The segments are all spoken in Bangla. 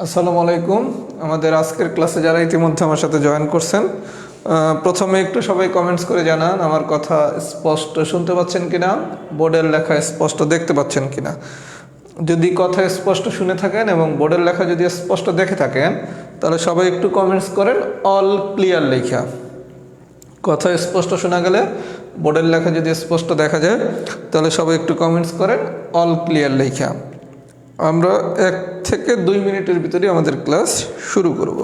আসসালামু আলাইকুম। আমাদের আজকের ক্লাসে যারা ইতিমধ্যে আমার সাথে জয়েন করছেন, প্রথমে একটু সবাই কমেন্টস করে জানান আমার কথা স্পষ্ট শুনতে পাচ্ছেন কিনা, বোর্ডের লেখা স্পষ্ট দেখতে পাচ্ছেন কিনা। যদি কথা স্পষ্ট শুনে থাকেন এবং বোর্ডের লেখা যদি স্পষ্ট দেখে থাকেন, তাহলে সবাই একটু কমেন্টস করেন অল ক্লিয়ার লেখা। কথা স্পষ্ট শোনা গেলে, বোর্ডের লেখা যদি স্পষ্ট দেখা যায়, তাহলে সবাই একটু কমেন্টস করেন অল ক্লিয়ার লেখা। আমরা 1 থেকে 2 মিনিটের ভিতরে আমাদের ক্লাস শুরু করব।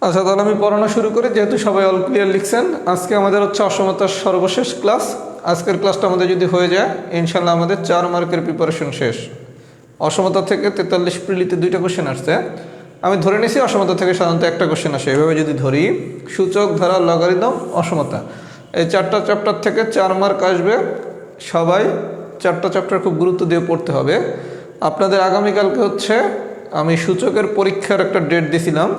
আচ্ছা, তাহলে আমি পড়ানো শুরু করি। যেহেতু সবাই অল ক্লিয়ার লিখছেন, আজকে আমাদের হচ্ছে অসমতার সর্বশেষ ক্লাস। আজকের ক্লাসটা আমাদের যদি হয়ে যায়, ইনশাল্লাহ আমাদের 4 মার্কের প্রিপারেশন শেষ। অসমতা থেকে 43 প্রিলিতে 2টা কোশ্চেন আসছে। আমি ধরে নিয়েছি অসমতা থেকে সাধারণত একটা কোশ্চেন আসে। এভাবে যদি ধরি, সূচক, ধারা, লগারিদম, অসমতা, এই 4টা চ্যাপ্টার থেকে 4 মার্ক আসবে। সবাই 4টা চ্যাপ্টার খুব গুরুত্ব দিয়ে পড়তে হবে। আপনাদের আগামীকালকে হচ্ছে আমি সূচকের পরীক্ষার একটা ডেট দিয়েছিলাম।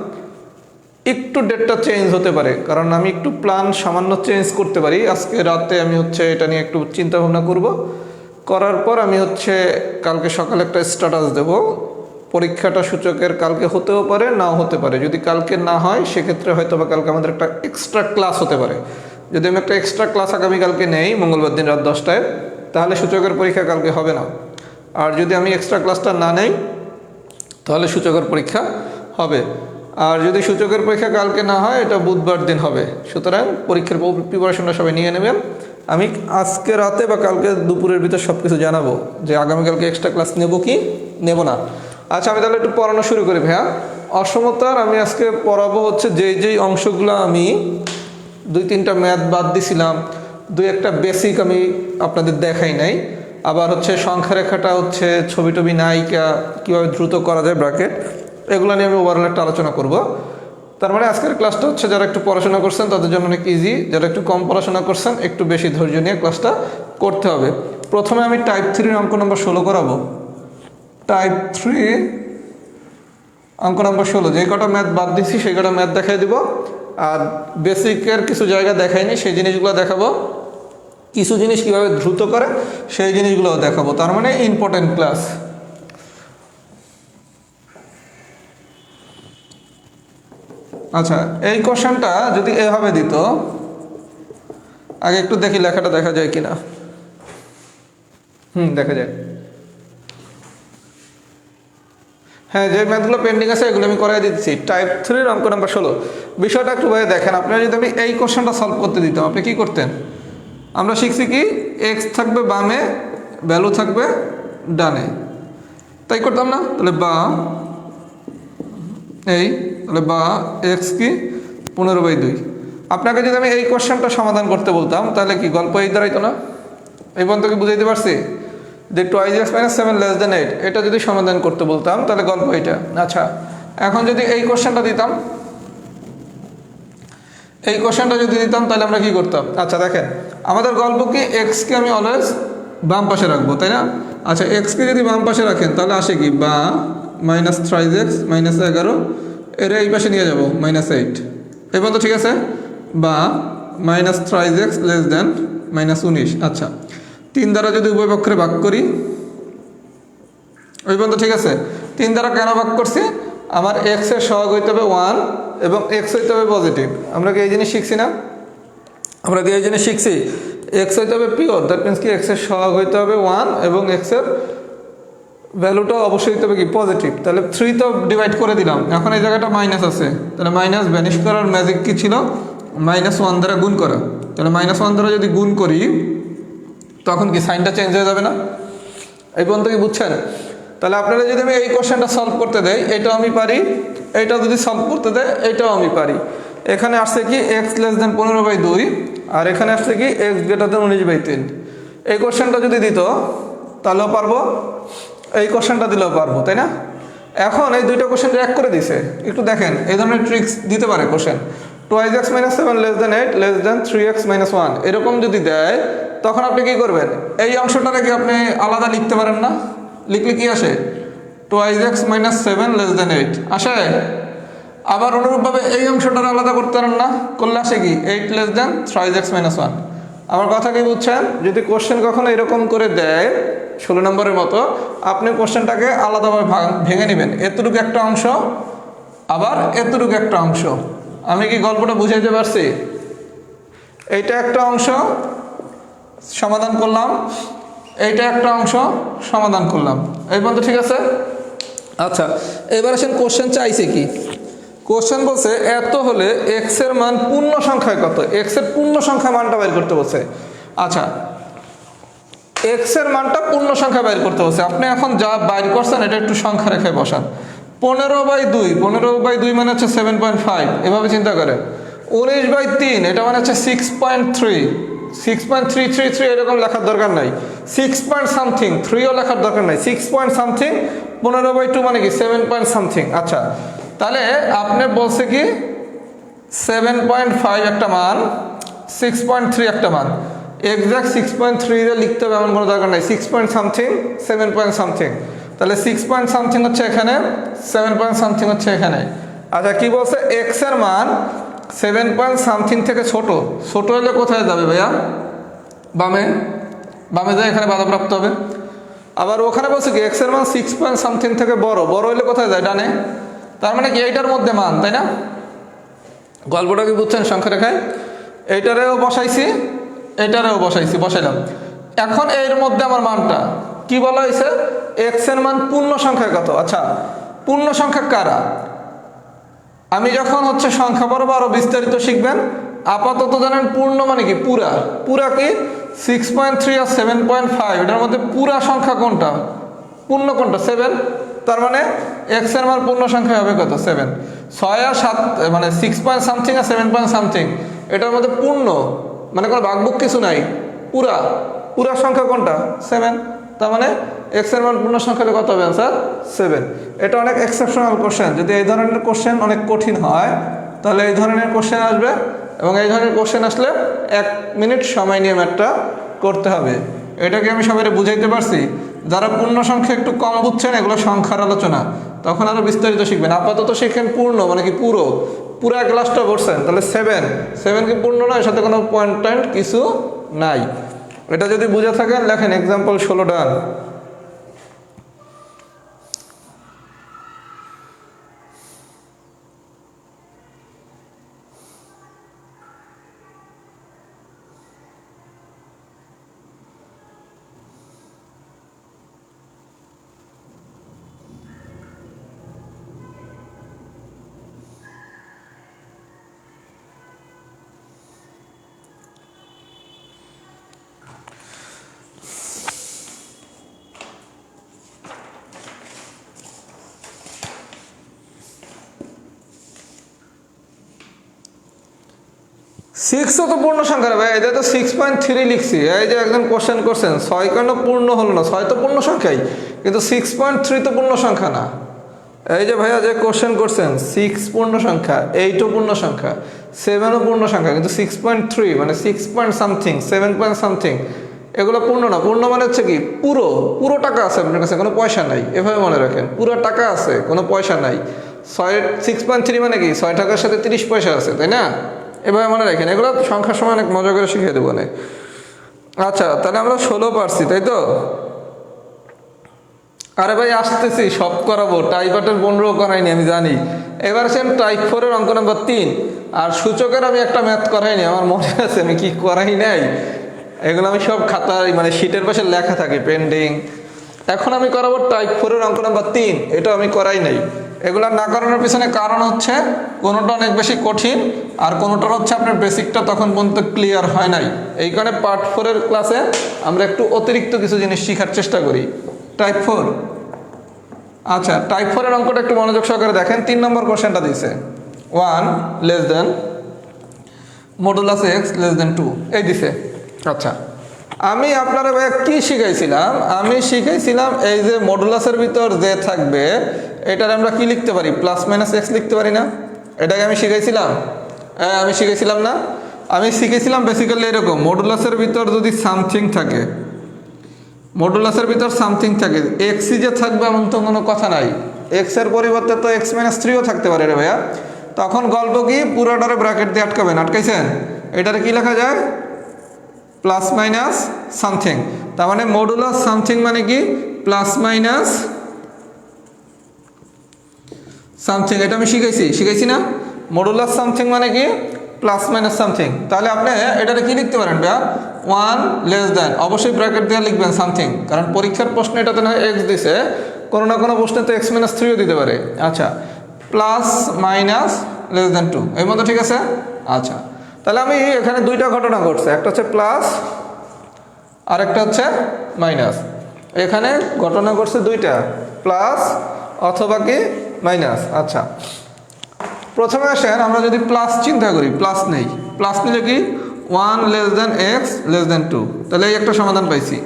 একটু ডেটটা চেঞ্জ হতে পারে, কারণ আমি একটু প্ল্যান সামান্য চেঞ্জ করতে পারি। আজকে রাতে আমি হচ্ছে এটা নিয়ে একটু চিন্তা ভাবনা করব। করার পর আমি হচ্ছে কালকে সকালে একটা স্ট্যাটাস দেব। পরীক্ষাটা সূচকের কালকে হতেও পারে, নাও হতে পারে। যদি কালকে না হয়, সেক্ষেত্রে হয়তো বা কালকে আমাদের একটা এক্সট্রা ক্লাস হতে পারে। যদি আমি একটা এক্সট্রা ক্লাস আগামীকালকে নেই, মঙ্গলবার দিন রাত 10টায়, তাহলে সূচকের পরীক্ষা কালকে হবে না। আর যদি আমি এক্সট্রা ক্লাসটা না নেই, তাহলে সূচকের পরীক্ষা হবে। আর যদি সূচকের পরীক্ষা কালকে না হয়, এটা বুধবার দিন হবে। সুতরাং পরীক্ষার প্রিপারেশনটা সবাই নিয়ে নেবেন। আমি আজকে রাতে বা কালকে দুপুরের ভিতর সব কিছু জানাবো যে আগামীকালকে এক্সট্রা ক্লাস নেব কি নেব না। আচ্ছা, আমি তাহলে একটু পড়ানো শুরু করি ভাইয়া। অসমতার আমি আজকে পড়াবো হচ্ছে যেই অংশগুলো আমি 2-3টা ম্যাথ বাদ দিছিলাম, 2-একটা বেসিক আমি আপনাদের দেখাই নাই। আবার হচ্ছে সংখ্যা রেখাটা হচ্ছে ছবি টবি নায়িকা কীভাবে দ্রুত করা যায়, ব্র্যাকেট, এগুলো নিয়ে আমি ওভারঅল একটা আলোচনা করব। তার মানে আজকের ক্লাসটা হচ্ছে যারা একটু পড়াশোনা করছেন তাদের জন্য অনেক ইজি, যারা একটু কম পড়াশোনা করছেন একটু বেশি ধৈর্য নিয়ে ক্লাসটা করতে হবে। প্রথমে আমি টাইপ 3 অঙ্ক নম্বর 16 করাবো। টাইপ 3 অঙ্ক নম্বর 16, যে কটা ম্যাথ বাদ দিচ্ছি সেই কটা ম্যাথ দেখাই দিব। আর বেসিকের কিছু জায়গা দেখাইনি, সেই জিনিসগুলো দেখাবো। কিছু জিনিস কীভাবে দ্রুত করে সেই জিনিসগুলো দেখাবো। তার মানে ইম্পর্টেন্ট ক্লাস। আচ্ছা, এই কোশ্চেনটা যদি এভাবে দিত, আগে একটু দেখি লেখাটা দেখা যায় কিনা। দেখা যায়। হ্যাঁ, যে ম্যাথগুলো পেন্ডিং আছে এগুলো আমি করাই দিচ্ছি। টাইপ 3 অঙ্ক নাম্বার 16। বিষয়টা একটু ভাবে দেখেন। আপনারা যদি আমি এই কোশ্চেনটা সলভ করতে দিতাম, আপনি কি করতেন? আমরা শিখছি কি, এক্স থাকবে বামে, ভ্যালু থাকবে ডানে, তাই করতাম না? তাহলে বা এক্স কি 15/2। আপনাকে যদি আমি এই কোশ্চেনটা সমাধান করতে বলতাম, তাহলে কি গল্প এই দাঁড়াইতো না? এই পর্যন্ত কি বুঝাইতে পারছি যে 2x - 7 < 8, এটা যদি সমাধান করতে বলতাম তাহলে গল্প এটা। আচ্ছা, এখন যদি এই কোশ্চেনটা দিতাম, তাহলে আমরা কি করতাম? আচ্ছা দেখেন, আমাদের গল্প কি, এক্সকে আমি অলওয়েজ বাম পাশে রাখবো, তাই না? আচ্ছা, এক্সকে যদি বাম পাশে রাখেন তাহলে আসে কি, বা -3x -11, এর এই পাশে নিয়ে যাব -8। এই পর্যন্ত ঠিক আছে? বা -3x <-19। আচ্ছা, 3 দ্বারা যদি উভয় পক্ষে ভাগ করি, ওই পর্যন্ত ঠিক আছে? 3 দ্বারা কেন ভাগ করছি? আমার এক্স এর সহগ হইতে হবে 1 এবং এক্স হইতে হবে পজিটিভ। আমরা কি এই জিনিস শিখছি না? এক্স হইতে হবে পিওর, দ্যাট মিনস কি এক্স এর সহগ হইতে হবে 1 এবং এক্স এর ভ্যালুটা অবশ্যই হইতে হবে কি পজিটিভ। তাহলে 3 তো ডিভাইড করে দিলাম, এখন এই জায়গাটা মাইনাস আছে, তাহলে মাইনাস ভ্যানিশ করার ম্যাজিক কি ছিল? -1 দ্বারা গুণ করা। তাহলে -1 দ্বারা যদি গুণ করি, তখন কি সাইনটা চেঞ্জ হয়ে যাবে না? এই পর্যন্ত কি বুঝছেন? তাহলে আপনারা যদি আমি এই কোশ্চেনটা সলভ করতে দেই, এটাও আমি পারি, এইটাও যদি সলভ করতে দেয় এটাও আমি পারি। এখানে আসছে কি x < 15/2, আর এখানে আসছে কি x < 19/3। এই কোশ্চেনটা যদি দিত তাহলেও পারবো, এই কোশ্চেনটা দিলেও পারবো, তাই না? এখন এই দুইটা কোশ্চেন এক করে দিছে, একটু দেখেন এই ধরনের ট্রিক্স দিতে পারে কোশ্চেন। 2x - 7 <8 3x - 1 এরকম যদি দেয় তখন আপনি কি করবেন, এই অংশটাকে কি আপনি আলাদা লিখতে পারেন না? লিখলে কি আসে? 2x - 7 <8 আসে। আবার অনুরূপভাবে এই অংশটা আলাদা করতে পারেন না? করলে আসে কি 8 3x - 1। আমার কথা কি বুঝছেন? যদি কোশ্চেন কখনো এরকম করে দেয় 16 নম্বরের মতো, আপনি কোশ্চেনটাকে আলাদাভাবে ভেঙে নেবেন, এতটুকু একটা অংশ আবার এতটুকু একটা অংশ। আমি কি গল্পটা বুঝাইতে পারছি? এইটা একটা অংশ সমাধান করলাম, এইটা একটা অংশ সমাধান করলাম, এই পর্যন্ত ঠিক আছে? আচ্ছা, এবার আসেন কোশ্চেন চাইছে কি? কোশ্চেন বলছে এত হলে x এর মান পূর্ণ সংখ্যায় কত, x এর পূর্ণ সংখ্যা মানটা বের করতে বলছে। আচ্ছা, x এর মানটা পূর্ণ সংখ্যা বের করতে বলছে। আপনি এখন যা বাইর করছেন এটা একটু সংখ্যা রেখায় বসান। 15/2, 15/2 মানে হচ্ছে 7.5, এভাবে চিন্তা করেন। 19/3 এটা মানে হচ্ছে 6.3, 6.333 এরকম লেখার দরকার নাই, 6 পয়েন্ট সামথিং, 3ও লেখার দরকার নাই, 6 পয়েন্ট সামথিং। 15/2 মানে কি 7 পয়েন্ট সামথিং। আচ্ছা, তাহলে আপনি বলছে কি 7.5 একটা মান, 6.3 একটা মান, এক্সাক্ট 6.3 লিখতে হবে এমন কোনো দরকার নাই, 6 পয়েন্ট সামথিং 7 পয়েন্ট সামথিং। তাহলে 6 পয়েন্ট সামথিং হচ্ছে এখানে, 7 পয়েন্ট সামথিং হচ্ছে এখানে। আচ্ছা, কি বলছে? এক্স এর মান 7 পয়েন্ট সামথিং থেকে ছোট, ছোট হলে কোথায় যাবে ভাইয়া? বামে, বামে যায়, এখানে বাধাপ্রাপ্ত হবে। আবার ওখানে বলছে কি এক্স এর মান 6 পয়েন্ট সামথিং থেকে বড়, বড় হলে কোথায় যায়? ডানে। তার মানে কি এইটার মধ্যে মান, তাই না? গল্পটা কি বুঝছেন? সংখ্যা রেখায় এইটারেও বসাইছি, এইটারেও বসাইছি, বসাইলাম। এখন এর মধ্যে আমার মানটা কি বলা হয়েছে? এক্স এর মান পূর্ণ সংখ্যা কত? আচ্ছা, পূর্ণ সংখ্যা কারা? আমি যখন হচ্ছে সংখ্যা পড়বো আরো বিস্তারিত শিখবেন। আপাতত জানেন পূর্ণ মানে কি? পুরা। পুরা কি 6.3 আর 7.5, এটার মধ্যে পুরা সংখ্যা কোনটা? পূর্ণ কোনটা? 7। তার মানে এক্স এর মান পূর্ণ সংখ্যা হবে কত? 7। 6 আর 7 মানে 6 পয়েন্ট সামথিং আর 7 পয়েন্ট সামথিং, এটার মধ্যে পূর্ণ মানে কোনো ভাগবুক কিছু নাই, পুরা। পুরা সংখ্যা কোনটা? 7। তার মানে এক্স এর মান পূর্ণ সংখ্যা হলে কত হবে? অ্যান্সার 7। এটা অনেক এক্সেপশনাল কোশ্চেন। যদি এই ধরনের কোশ্চেন অনেক কঠিন হয় তাহলে এই ধরনের কোশ্চেন আসবে, এবং এই ধরনের কোশ্চেন আসলে 1 মিনিট সময় নিয়ে ম্যাথটা করতে হবে। এটাকে আমি সবাই বুঝাইতে পারছি? যারা পূর্ণ সংখ্যা একটু কম বুঝছেন, এগুলো সংখ্যার আলোচনা, তখন আরো বিস্তারিত শিখবেন। আপাতত শিখেন পূর্ণ মানে কি? পুরো, পুরা ক্লাসটা পড়ছেন, তাহলে 7 কি পূর্ণ নয়? সাথে কোনো পয়েন্ট টয়েন্ট কিছু নাই। এটা যদি বুঝে থাকেন লেখেন এক্সাম্পল 16 ডান। সিক্সও তো পূর্ণ সংখ্যা ভাই, এটা তো 6.3 লিখছি। এই যে একজন কোশ্চেন করছেন 6 কেন পূর্ণ হলো না? 6 তো পূর্ণ সংখ্যাই, কিন্তু 6.3 তো পূর্ণ সংখ্যা না। এই যে ভাইয়া যে কোশ্চেন করছেন 6 পূর্ণ সংখ্যা, 8ও পূর্ণ সংখ্যা, 7ও পূর্ণ সংখ্যা, কিন্তু 6.3 মানে 6 পয়েন্ট সামথিং, 7 পয়েন্ট সামথিং, এগুলো পূর্ণ না। পূর্ণ মানে হচ্ছে কি? পুরো, পুরো টাকা আছে আপনার কাছে, কোনো পয়সা নাই, এভাবে মনে রাখেন। পুরো টাকা আছে, কোনো পয়সা নাই। 6.3 মানে কি? 6 টাকার সাথে 30 পয়সা আছে, তাই না? এভাবে মনে রাখেন। এগুলো সংখ্যার সময় অনেক মজা করে শিখিয়ে দেবো না। আচ্ছা, তাহলে আমরা 16 পারছি, তাই তো? আরে ভাই আসতেছি, সব করাবো। টাইপ 8-এর 15 করাইনি আমি জানি। এবার সেম টাইপ 4-এর অঙ্ক নাম্বার 3 আর সূচকের আমি একটা ম্যাথ করাইনি, আমার মনে আছে আমি কি করাই নাই। এগুলো আমি সব খাতায় মানে শীটের পাশে লেখা থাকে পেন্ডিং। এখন আমি করাবো টাইপ 4-এর অঙ্ক নাম্বার 3, এটা আমি করাই নাই। এগুলো না করানোর পিছনে কারণ হচ্ছে কোনোটা অনেক বেশি কঠিন, আর কোনোটা হচ্ছে আপনার বেসিকটা তখন পর্যন্ত ক্লিয়ার হয় নাই। এই কারণে পার্ট 4-এর ক্লাসে আমরা একটু অতিরিক্ত কিছু জিনিস শেখার চেষ্টা করি। টাইপ 4, আচ্ছা টাইপ 4-এর অঙ্কটা একটু মনোযোগ সহকারে দেখেন। 3 নম্বর কোশ্চেনটা দিয়েছে 1 less than modulus x less than 2, এই দিছে। আচ্ছা, আমি আপনারা ভাইয়া কি শিখাইছিলাম? আমি শিখাইছিলাম এই যে মডুলাসের ভিতর যে থাকবে এটার আমরা কি লিখতে পারি, প্লাস মাইনাস এক্স লিখতে পারি না? এটাকে আমি শিখাইছিলাম। হ্যাঁ আমি শিখাইছিলাম না? আমি শিখেছিলাম বেসিক্যালি এরকম, মডুলাসের ভিতর যদি সামথিং থাকে, মডুলাসের ভিতর সামথিং থাকে, এক্সই যে থাকবে এমন তো কোনো কথা নাই। এক্সের পরিবর্তে তো এক্স মাইনাস থ্রিও থাকতে পারে রে ভাইয়া। তখন গল্প কি, পুরোটারে ব্র্যাকেট দিয়ে আটকাবেন, আটকাইছেন? এটারে কি লেখা যায়? Plus minus something. তার মানে মডুলাস সামথিং মানে কি, প্লাস মাইনাস সামথিং। এটা আমি শিখাইছি না? মডুলাস সামথিং মানে কি, প্লাস মাইনাস সামথিং। তাহলে আপনি এটারে কি লিখতে পারেন ভাইয়া? ওয়ান লেস দেন, অবশ্যই ব্র্যাকেট দিয়ে লিখবেন সামথিং, কারণ পরীক্ষার প্রশ্নে এটাতে না এক্স দিছে, কোনো না কোনো প্রশ্নে তো এক্স মাইনাস থ্রিও দিতে পারে। আচ্ছা, plus minus less than two, এর মধ্যে ঠিক আছে? আচ্ছা, তাহলে আমি এখানে দুইটা ঘটনা ঘটছে, একটা হচ্ছে প্লাস আর একটা হচ্ছে মাইনাস। এখানে ঘটনা ঘটছে দুইটা, প্লাস অথবা কি মাইনাস। আচ্ছা, প্রথমে আসেন আমরা যদি প্লাস চিন্তা করি, প্লাস নেই, প্লাস নিলে কি, one less than x less than two, তাহলে এই একটা সমাধান পাইছি,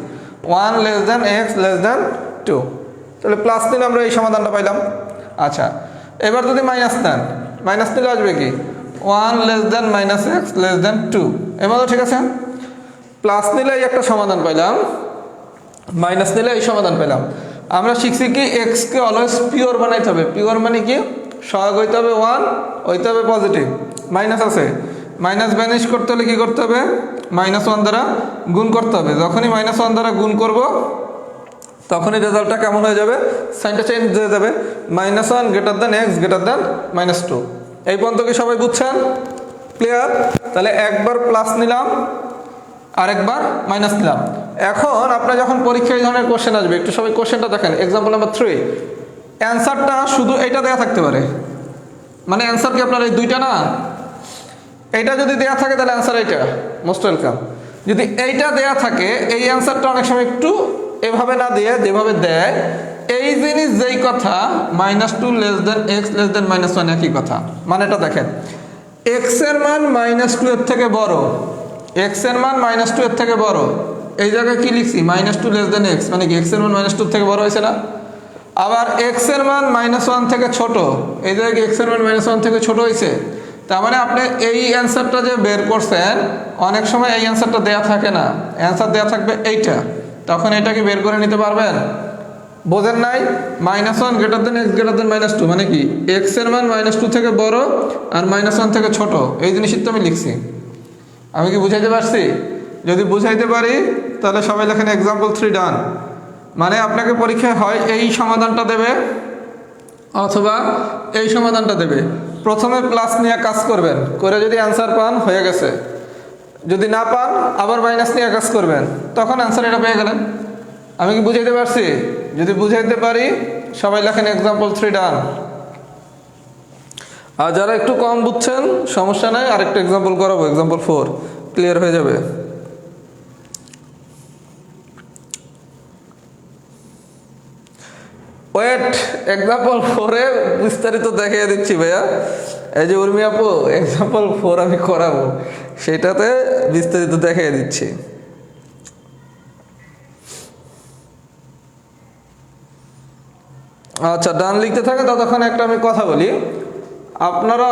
one less than x less than two, তাহলে প্লাস নিলে আমরা এই সমাধানটা পাইলাম। আচ্ছা, এবার যদি মাইনাস নেন, মাইনাস নিলে আসবে কি, one less than minus x less than two, এর মধ্যে ঠিক আছে? প্লাস নিলে এই একটা সমাধান পাইলাম, মাইনাস নিলে এই সমাধান পেলাম। আমরা শিখছি কি, এক্সকে অলওয়েজ পিওর বানাইতে হবে। পিওর মানে কি, সহগ হইতে হবে ওয়ান, হইতে হবে পজিটিভ। মাইনাস আছে, মাইনাস ভ্যানিশ করতে হলে কি করতে হবে, মাইনাস ওয়ান দ্বারা গুণ করতে হবে। যখনই মাইনাস ওয়ান দ্বারা গুণ করব তখনই রেজাল্টটা কেমন হয়ে যাবে, সাইনটা চেঞ্জ হয়ে যাবে, minus one greater than x greater than minus two. এই পর্যন্ত কি সবাই বুঝছেন? ক্লিয়ার? তাহলে একবার প্লাস নিলাম আর একবার মাইনাস নিলাম। এখন আপনার যখন পরীক্ষায় এই ধরনের কোশ্চেন আসবে, একটু সবাই কোশ্চেনটা দেখেন। এক্সাম্পল নাম্বার 3, অ্যান্সারটা শুধু এইটা দেয়া থাকতে পারে, মানে অ্যান্সার কি আপনার এই দুইটা না, এইটা যদি দেয়া থাকে তাহলে অ্যান্সার এইটা, মোস্ট ওয়েলকাম। যদি এইটা দেয়া থাকে, এই অ্যান্সারটা অনেক সময় একটু এভাবে না দিয়ে যেভাবে দেয়, এই জিনিস যেই কথা, minus two less than x less than minus one, একই কথা। মানে এটা দেখেন, এক্স এর মান মাইনাস টু এর থেকে বড়, এক্স এর মান মাইনাস টু এর থেকে বড়, এই জায়গায় কি লিখছি, minus two less than x, মানে কি এক্স এর মান মাইনাস টু থেকে বড় হয়েছে না? আবার এক্স এর মান মাইনাস ওয়ান থেকে ছোট, এই জায়গায় এক্স এর মান মাইনাস ওয়ান থেকে ছোট হয়েছে। তার মানে আপনি এই অ্যান্সারটা যে বের করছেন, অনেক সময় এই অ্যান্সারটা দেয়া থাকে না, অ্যান্সার দেয়া থাকবে এইটা, তখন এটা কি বের করে নিতে পারবেন? বোঝেন নাই? Minus one greater than x greater than minus two, মানে কি এক্স এর মান মাইনাস টু থেকে বড় আর মাইনাস ওয়ান থেকে ছোট, এই জিনিসই তো আমি লিখছি। আমি কি বুঝাইতে পারছি? যদি বুঝাইতে পারি তাহলে সবাই লেখেন এক্সাম্পল 3 ডান। মানে আপনাকে পরীক্ষায় হয় এই সমাধানটা দেবে অথবা এই সমাধানটা দেবে। প্রথমে প্লাস নিয়ে কাজ করবেন, করে যদি অ্যান্সার পান হয়ে গেছে, যদি না পান আবার মাইনাস নিয়ে কাজ করবেন, তখন অ্যান্সার এটা পেয়ে গেলেন। আমি কি বুঝাইতে পারছি? যদি বুঝাইতে পারি সবাই লেখেন এক্সাম্পল 3 ডান। আর যারা একটু কম বুঝছেন সমস্যা নাই, আরেকটা এক্সাম্পল করাবো, এক্সাম্পল 4, ক্লিয়ার হয়ে যাবে। ওয়েট, এক্সাম্পল 4-এ বিস্তারিত দেখিয়ে দিচ্ছি ভাইয়া। এই যে উর্মি আপু, এক্সাম্পল 4 আমি করাবো, সেটাতে বিস্তারিত দেখিয়ে দিচ্ছি। আচ্ছা, ডান লিখতে থাকে, ততক্ষণ একটা আমি কথা বলি। আপনারা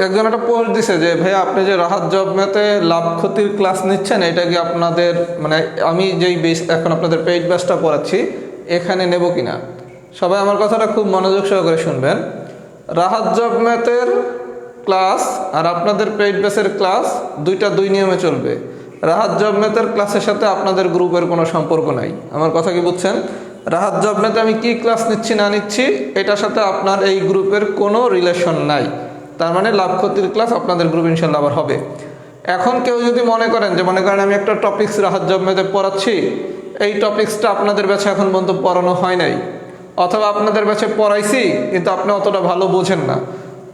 একজন একটা পোস্ট দিছে যে ভাইয়া আপনি যে রাহাত জব ম্যাথে লাভ ক্ষতির ক্লাস নিচ্ছেন, এটা কি আপনাদের, মানে আমি যেই বেস এখন আপনাদের পেইড ব্যাচটা পড়াচ্ছি এখানে নেব কিনা। সবাই আমার কথাটা খুব মনোযোগ সহকারে শুনবেন। রাহাত জব ম্যাথের ক্লাস আর আপনাদের পেইড ব্যাচের ক্লাস দুইটা দুই নিয়মে চলবে। রাহাত জব ম্যাথের ক্লাসের সাথে আপনাদের গ্রুপের কোনো সম্পর্ক নাই। আমার কথা কি বুঝছেন? রাহাত জব ম্যাথে আমি কি ক্লাস নিচ্ছি না নিচ্ছি এটার সাথে আপনার এই গ্রুপের কোনো রিলেশন নাই। তার মানে লাভ ক্ষতির ক্লাস আপনাদের গ্রুপ ইনশাল্লাহ আবার হবে। এখন কেউ যদি মনে করেন যে মনে করেন আমি একটা টপিক্স রাহাত জব ম্যাথে পড়াচ্ছি, এই টপিক্সটা আপনাদের ব্যাচে এখন পর্যন্ত পড়ানো হয় নাই, অথবা আপনাদের ব্যাচে পড়াইছি কিন্তু আপনি অতটা ভালো বোঝেন না,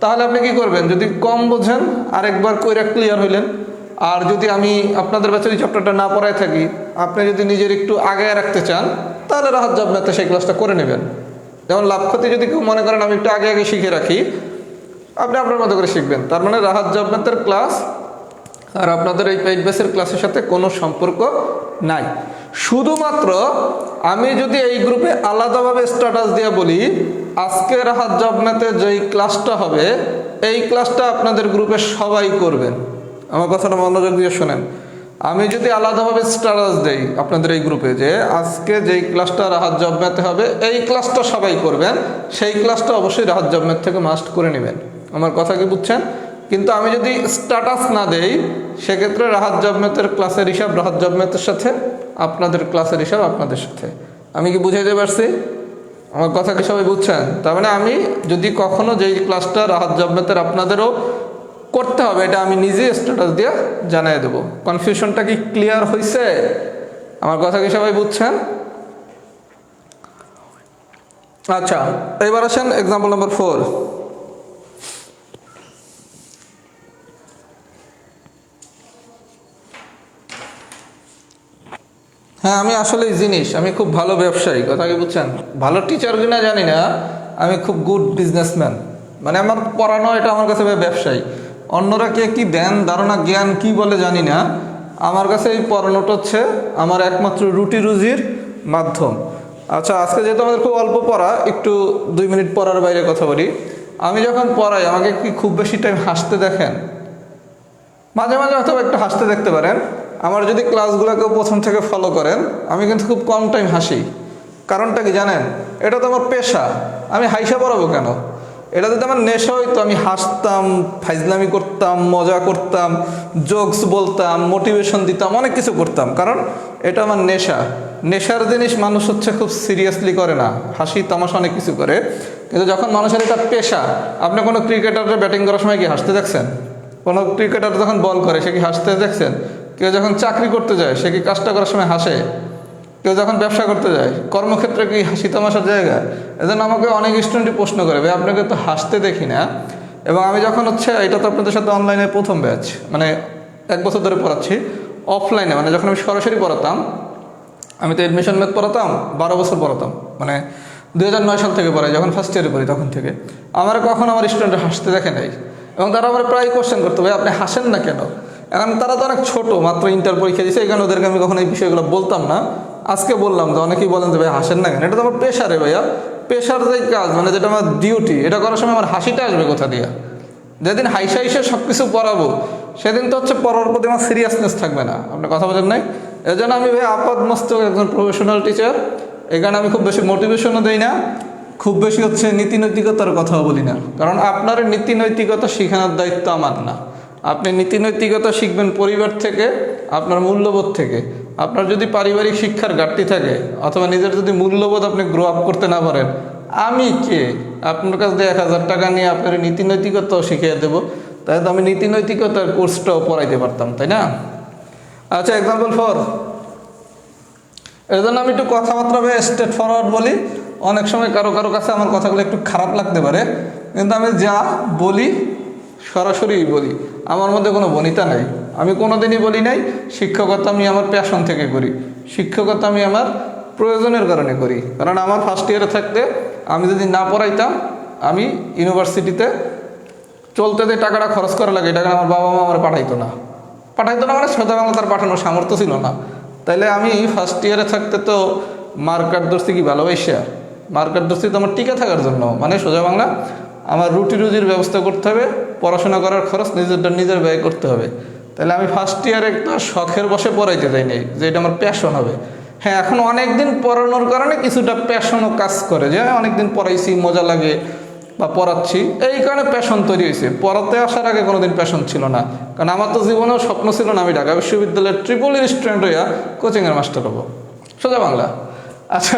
তাহলে আপনি কি করবেন? যদি কম বোঝেন আরেকবার কইরা ক্লিয়ার হইলেন। আর যদি আমি আপনাদের ব্যাচের এই চ্যাপ্টারটা না পড়ায় থাকি, আপনি যদি নিজের একটু আগে রাখতে চান তাহলে রাহাত জব ম্যাথে সেই ক্লাসটা করে নেবেন। যেমন লাভ ক্ষতি যদি কেউ মনে করেন আমি একটু আগে আগে শিখে রাখি, আপনি আপনার মতো করে শিখবেন। তার মানে রাহাত জব ম্যাথের ক্লাস আর আপনাদের এই পেইড বেসের ক্লাসের সাথে কোনো সম্পর্ক নাই। শুধুমাত্র আমি যদি এই গ্রুপে আলাদাভাবে স্ট্যাটাস দিয়ে বলি আজকে রাহাত জব ম্যাথে যেই ক্লাসটা হবে এই ক্লাসটা আপনাদের গ্রুপে সবাই করবেন। আমার কথাটা মনোযোগ দিয়ে শোনেন। আমি যদি আলাদাভাবে স্ট্যাটাস দেই আপনাদের এই গ্রুপে যে আজকে যেই ক্লাসটা রাহাত জব ম্যাথে হবে এই ক্লাসটা সবাই করবেন, সেই ক্লাসটা অবশ্যই রাহাত জব ম্যাথ থেকে মাস্ট করে নেবেন। আমার কথা কি বুঝছেন? কিন্তু আমি যদি স্ট্যাটাস না দেই সেক্ষেত্রে রাহাত জব ম্যাথের ক্লাসের হিসাব রাহাত জব ম্যাথের সাথে, আপনাদের ক্লাসের হিসাব আপনাদের সাথে। আমি কি বুঝাইতে পারছি? আমার কথা কি সবাই বুঝছেন? তার মানে আমি যদি কখনো যেই ক্লাসটা রাহাত জব ম্যাথের আপনাদেরও করতে হবে এটা আমি নিজে স্ট্যাটাস দিয়ে জানিয়ে দেবো। কনফিউশনটা কি ক্লিয়ার হয়েছে? আমার কথা কি সবাই বুঝছেন? আচ্ছা, এবার আসেন এক্সাম্পল নাম্বার 4। হ্যাঁ, আমি আসলে জিনিস আমি খুব ভালো ব্যবসায়ী, কথা কি বুঝছেন? ভালো টিচার কিনা জানি না, আমি খুব গুড বিজনেসম্যান। মানে আমার পড়ানো এটা আমার কাছে ব্যবসায়ী। অন্যরা কে কি ধ্যান ধারণা জ্ঞান কি বলে জানি না, আমার কাছে এই পড়ানোটা হচ্ছে আমার একমাত্র রুটি রুজির মাধ্যম। আচ্ছা, আজকে যেহেতু আমাদের খুব অল্প পড়া, একটু 2 মিনিট পড়ার বাইরে কথা বলি। আমি যখন পড়াই আমাকে কি খুব বেশি টাইম হাসতে দেখেন? মাঝে মাঝে হয়তো একটু হাসতে দেখতে পারেন। আমার যদি ক্লাসগুলোকেও প্রথম থেকে ফলো করেন আমি কিন্তু খুব কম টাইম হাসি। কারণটা কি জানেন? এটা তো আমার পেশা, আমি হাইসা পড়াবো কেন? এটা যদি আমার নেশা হইতো আমি হাসতাম, ফাইজলামি করতাম, মজা করতাম, জোকস বলতাম, মোটিভেশন দিতাম, অনেক কিছু করতাম। কারণ এটা আমার নেশা। নেশার জিনিস মানুষ হচ্ছে খুব সিরিয়াসলি করে না, হাসি তামাশা অনেক কিছু করে। কিন্তু যখন মানুষের এটা পেশা, আপনি কোনো ক্রিকেটারের ব্যাটিং করার সময় কি হাসতে দেখছেন? কোনো ক্রিকেটার যখন বল করে সে কি হাসতে দেখছেন? কেউ যখন চাকরি করতে যায় সে কি কাজটা করার সময় হাসে? কেউ যখন ব্যবসা করতে যায় কর্মক্ষেত্রে কি হাসি তামাশার জায়গা? এজন্য আমাকে অনেক স্টুডেন্টই প্রশ্ন করে, ভাই আপনাকে তো হাসতে দেখি না। এবং আমি যখন হচ্ছে এটা তো আপনাদের সাথে অনলাইনে প্রথম ব্যাচ, মানে 1 বছর ধরে পড়াচ্ছি। অফলাইনে মানে যখন আমি সরাসরি পড়াতাম, আমি তো এডমিশন ম্যাথ পড়াতাম 12 বছর পড়াতাম, মানে 2009 সাল থেকে পড়াই, যখন ফার্স্ট ইয়ারে পড়ি তখন থেকে। আমার কখন আমার স্টুডেন্টরা হাসতে দেখে নাই। এবং তারা আমার প্রায় কোশ্চেন করতো, ভাই আপনি হাসেন না কেন? এখন তারা তো অনেক ছোটো, মাত্র ইন্টার পরীক্ষা দিয়েছে, এই কারণে ওদেরকে আমি কখনো এই বিষয়গুলো বলতাম না। আজকে বললাম যে অনেকেই বলেন যে ভাই হাসেন না কেন? এটা তো আমার পেশারে ভাইয়া, পেশার যে কাজ, মানে যেটা আমার ডিউটি, এটা করার সময় আমার হাসিটা আসবে কোথা দিয়ে? যেদিন হাইসা হাইসা সব কিছু পড়াবো সেদিন তো হচ্ছে পড়ার প্রতি আমার সিরিয়াসনেস থাকবে না। আপনি কথা বলেন নাই? এই জন্য আমি ভাই আপাত মস্তক একজন প্রফেশনাল টিচার। এখানে আমি খুব বেশি মোটিভেশনও দিই না, খুব বেশি হচ্ছে নীতি নৈতিকতার কথাও বলি না। কারণ আপনার নীতি নৈতিকতা শেখানোর দায়িত্ব আমার না। আপনি নীতি নৈতিকতা শিখবেন পরিবার থেকে, আপনার মূল্যবোধ থেকে। আপনার যদি পারিবারিক শিক্ষার ঘাটতি থাকে অথবা নিজের যদি মূল্যবোধ আপনি গ্রো আপ করতে না পারেন, আমি কে আপনার কাছ দিয়ে 1000 টাকা নিয়ে আপনার নীতি নৈতিকতাও শিখিয়ে দেবো? তাই তো আমি নীতি নৈতিকতার কোর্সটাও পড়াইতে পারতাম, তাই না? আচ্ছা, এক্সাম্পল 4। এর জন্য আমি একটু কথাবার্তা স্ট্রেট ফরওয়ার্ড বলি। অনেক সময় কারো কারো কাছে আমার কথাগুলো একটু খারাপ লাগতে পারে, কিন্তু আমি যা বলি সরাসরি বলি। আমার মধ্যে কোনো বনিতা নাই। আমি কোনোদিনই বলি নাই শিক্ষকতা আমি আমার প্যাশন থেকে করি, শিক্ষকতা আমি আমার প্রয়োজনের কারণে করি। কারণ আমার ফার্স্ট ইয়ারে থাকতে আমি যদি না পড়াইতাম, আমি ইউনিভার্সিটিতে চলতে যে টাকাটা খরচ করা লাগে এটা আমার বাবা মা আমার পাঠাইতো না মানে সোজা বাংলা তার পাঠানোর সামর্থ্য ছিল না। তাইলে আমি ফার্স্ট ইয়ারে থাকতে তো মার্কার ধরছি কি ভালোবাসা? মার্কার ধরছি তো আমার টিকে থাকার জন্য, মানে সোজা বাংলা আমার রুটি রুজির ব্যবস্থা করতে হবে, পড়াশোনা করার খরচ নিজের ব্যয় করতে হবে। তাহলে আমি ফার্স্ট ইয়ারে একটা শখের বসে পড়াইতে যাই নাই যে এটা আমার প্যাশন হবে। হ্যাঁ, এখন অনেক দিন পড়ানোর কারণে কিছুটা প্যাশনও কাজ করে, যে অনেক দিন পড়াইছি মজা লাগে বা পড়াচ্ছি, এই কারণে প্যাশন তৈরি হয়েছে। পড়াতে আসার আগে কোনোদিন প্যাশন ছিল না। কারণ আমার তো জীবনেও স্বপ্ন ছিল না আমি ঢাকা বিশ্ববিদ্যালয়ের ট্রিপল স্টুডেন্ট হইয়া কোচিংয়ের মাস্টার হবো, সোজা বাংলা। আচ্ছা,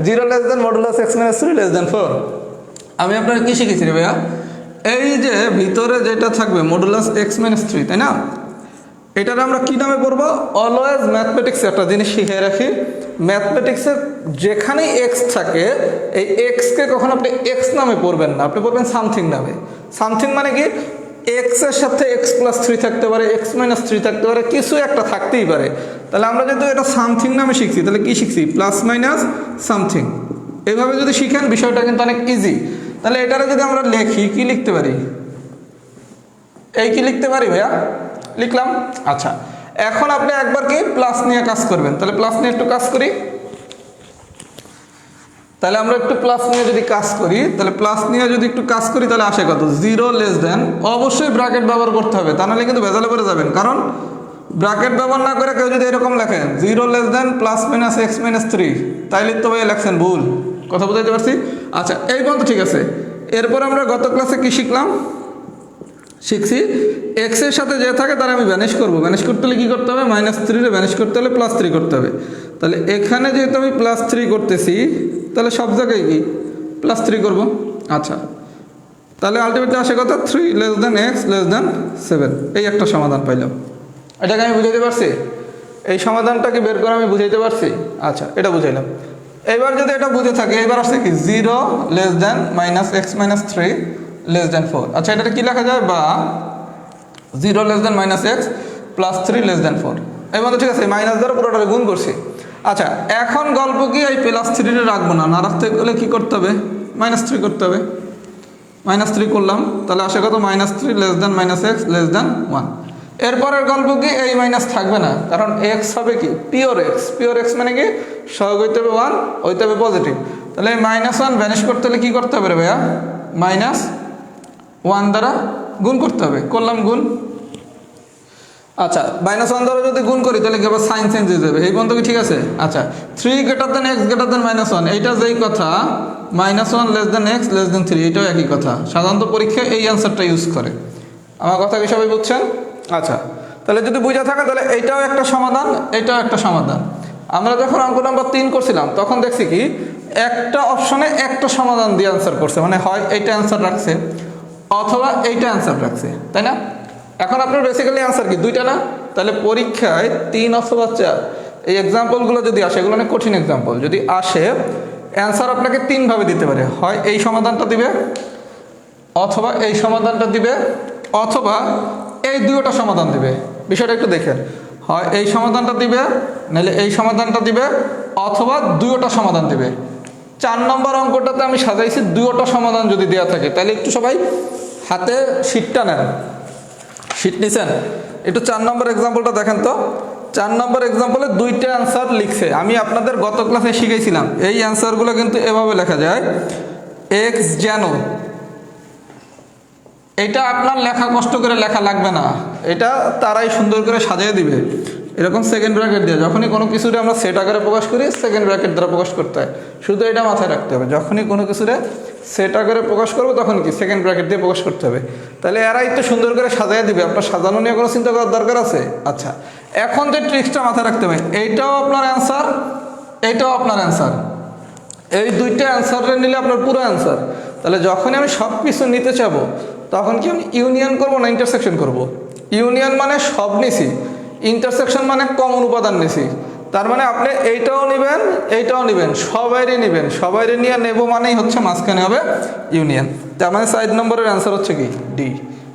0 less than modulus x - 3 less than 4। আমি আপনার কী শিখেছি রে ভাইয়া? এই যে ভিতরে যেটা থাকবে মডুলাস x - 3, তাই না? এটার আমরা কী নামে পড়বো? অলওয়েজ ম্যাথমেটিক্সে একটা জিনিস শিখে রাখি, ম্যাথমেটিক্সের যেখানেই এক্স থাকে এই এক্সকে কখন আপনি এক্স নামে পড়বেন না, আপনি পড়বেন সামথিং নামে। সামথিং মানে কি? এক্সের সাথে x+3 থাকতে পারে, x-3 থাকতে পারে, কিছু একটা থাকতেই পারে। তাহলে আমরা যেহেতু এটা সামথিং নামে শিখছি, তাহলে কি শিখছি? Plus minus something. এইভাবে যদি শিখেন বিষয়টা কিন্তু অনেক ইজি। তাহলে এটারে যদি আমরা লিখি, কি লিখতে পারি? এই কি লিখতে পারি ভাইয়া? লিখলাম। আচ্ছা, এখন আপনি একবার কি প্লাস নিয়ে কাজ করবেন, তাহলে প্লাস নিয়ে একটু কাজ করি। তাহলে আমরা একটু প্লাস নিয়ে যদি কাজ করি, তাহলে প্লাস নিয়ে যদি একটু কাজ করি তাহলে আসে কত, 0 লেস দেন, অবশ্যই ব্র্যাকেট ব্যবহার করতে হবে, তা নাহলে কিন্তু ভেজালে পড়ে যাবেন। কারণ ব্র্যাকেট ব্যবহার না করে কেউ যদি এরকম লেখেন 0 less than plus minus x minus 3, তাইলে তো ভাই লেখছেন ভুল। কথা বুঝাইতে পারছি? আচ্ছা, এই পর্যন্ত ঠিক আছে। এরপর আমরা গত ক্লাসে কি শিখলাম? শিখছি এক্স এর সাথে যে থাকে তারা আমি ভ্যানিশ করবো। ভ্যানিশ করতে হলে কী করতে হবে? -3 ভ্যানিশ করতে হলে +3 করতে হবে। তাহলে এখানে যেহেতু আমি +3 করতেছি, তাহলে সব জায়গায় কি +3 করব। আচ্ছা, তাহলে আলটিমেটলি আসে কত, 3 লেস দেন এক্স লেস দেন 7। এই একটা সমাধান পাইলাম। এটাকে আমি বুঝাইতে পারছি? এই সমাধানটাকে বের করে আমি বুঝাইতে পারছি? আচ্ছা, এটা বুঝাইলাম। এবার যদি এটা বুঝে থাকে, এবার আসছে কি 0 less than -x - 3 less than 4। আচ্ছা, এটাতে কি লেখা যায়? বা 0 less than -x + 3 less than 4। এই মতো ঠিক আছে, মাইনাস দ্বারা পুরোটা গুণ করছি। আচ্ছা, এখন গল্প কি এই +3 রাখবো না, না রাখতে গেলে কী করতে হবে? -3 করতে হবে। -3 করলাম, তাহলে আসে কত, -3 less than -x less than 1। এরপরের গল্প কি এই মাইনাস থাকবে না, কারণ এক্স হবে কি পিওর এক্স। পিওর এক্স মানে কি সহগ হইতে হবে 1, হইতে হবে পজিটিভ। তাহলে এই -1 ভ্যানিশ করতে হলে কী করতে হবে রে ভাইয়া? -1 দ্বারা গুণ করতে হবে। করলাম গুণ। আচ্ছা, -1 দ্বারা যদি গুণ করি তাহলে কি আবার সাইন চেঞ্জ হয়ে যাবে। এই পর্যন্ত কি ঠিক আছে? আচ্ছা, 3 greater than x greater than -1, এইটা যেই কথা, -1 less than x less than 3, এটাও একই কথা। সাধারণত পরীক্ষায় এই অ্যান্সারটা ইউজ করে। আমার কথা কি সবাই বুঝছেন? আচ্ছা, তাহলে যদি বুঝে থাকে তাহলে এইটাও একটা সমাধান, এইটাও একটা সমাধান। আমরা যখন অঙ্ক নাম্বার 3 করছিলাম তখন দেখছি কি একটা অপশনে একটা সমাধান দিয়ে অ্যান্সার করছে, মানে হয় এইটা অ্যান্সার রাখছে অথবা এইটা অ্যান্সার রাখছে, তাই না? এখন আপনার বেসিক্যালি অ্যান্সার কি দুইটা না? তাহলে পরীক্ষায় 3 অথবা 4 এই এক্সাম্পলগুলো যদি আসে, এগুলো অনেক কঠিন এক্সাম্পল, যদি আসে অ্যান্সার আপনাকে 3 ভাবে দিতে পারে। হয় এই সমাধানটা দিবে, অথবা এই সমাধানটা দিবে, অথবা এই দুটোটা সমাধান দিবে। বিষয়টা একটু দেখেন, হয় এই সমাধানটা দিবে, নাহলে এই সমাধানটা দিবে, অথবা দুটোটা সমাধান দিবে। 4 নম্বর অঙ্কটাতে আমি সাজাইছি দুটোটা সমাধান যদি দেওয়া থাকে, তাহলে একটু সবাই হাতে শীটটা নেন। শীট নিছেন? একটু 4 নম্বর এক্সাম্পলটা দেখেন তো। 4 নম্বর এক্সাম্পলে দুইটা অ্যান্সার লিখছে। আমি আপনাদের গত ক্লাসে শিখাইছিলাম এই অ্যান্সারগুলো কিন্তু এভাবে লেখা যায়, এক্স যেন। এটা আপনার লেখা কষ্ট করে লেখা লাগবে না, এটা তারাই সুন্দর করে সাজিয়ে দিবে। এরকম সেকেন্ড ব্র্যাকেট দিয়ে যখনই কোনো কিছুরে আমরা সেট আকারে প্রকাশ করি, সেকেন্ড ব্র্যাকেট দ্বারা প্রকাশ করতে হয়। শুধু এটা মাথায় রাখতে হবে, যখনই কোনো কিছুরে সেট আকারে প্রকাশ করবো তখন কি সেকেন্ড ব্র্যাকেট দিয়ে প্রকাশ করতে হবে। তাহলে এরাই তো সুন্দর করে সাজিয়ে দিবে, আপনার সাজানো নিয়ে কোনো চিন্তা করার দরকার আছে? আচ্ছা, এখন যে ট্রিক্সটা মাথায় রাখতে হবে, এইটাও আপনার অ্যান্সার, এইটাও আপনার অ্যান্সার। এই দুইটা অ্যান্সারে নিলে আপনার পুরো অ্যান্সার। তাহলে যখনই আমি সব কিছু নিতে চাবো তখন কি আমি ইউনিয়ন করবো না ইন্টারসেকশন করব? ইউনিয়ন মানে সব নিছি, ইন্টারসেকশন মানে কমন উপাদান নিছি। তার মানে আপনি এইটাও নেবেন, এইটাও নেবেন, সবাইরে নেবেন। সবাইরে নিয়ে নেব মানেই হচ্ছে মাঝখানে হবে ইউনিয়ন। তার মানে 4 নম্বরের অ্যান্সার হচ্ছে কি ডি।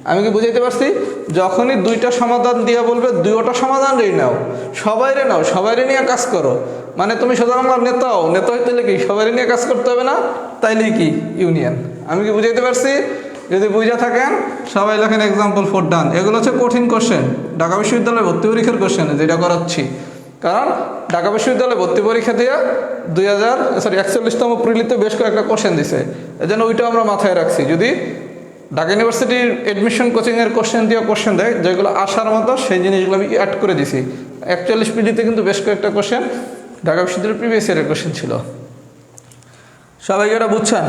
আমি কি বুঝাইতে পারছি? যখনই দুইটা সমাধান দিয়ে বলবে দুইটা সমাধান রে নাও, সবাইরে নাও, সবাইরে নিয়ে কাজ করো, মানে তুমি সোজা বাংলার নেতাও, নেতা হইতে কি সবাইরে নিয়ে কাজ করতে হবে না? তাইলে কি ইউনিয়ন। আমি কি বুঝাইতে পারছি? যদি বুঝে থাকেন সবাই লেখেন এক্সাম্পল 4 ডান। এগুলো হচ্ছে কঠিন কোশ্চেন, ঢাকা বিশ্ববিদ্যালয়ে ভর্তি পরীক্ষার কোশ্চেন যেটা করাচ্ছি। কারণ ঢাকা বিশ্ববিদ্যালয়ে ভর্তি পরীক্ষা দিয়ে 41তম প্রিলিতে বেশ কয়েকটা কোশ্চেন দিছে, এই জন্য ওইটাও আমরা মাথায় রাখছি। যদি ঢাকা ইউনিভার্সিটির এডমিশন কোচিংয়ের কোশ্চেন দিয়ে কোশ্চেন দেয় যেগুলো আসার মতো, সেই জিনিসগুলো আমি অ্যাড করে দিছি। 41 প্রিলিতে কিন্তু বেশ কয়েকটা কোশ্চেন ঢাকা বিশ্ববিদ্যালয়ের প্রিভিয়াস ইয়ারের কোশ্চেন ছিল। সবাই এটা বুঝছেন?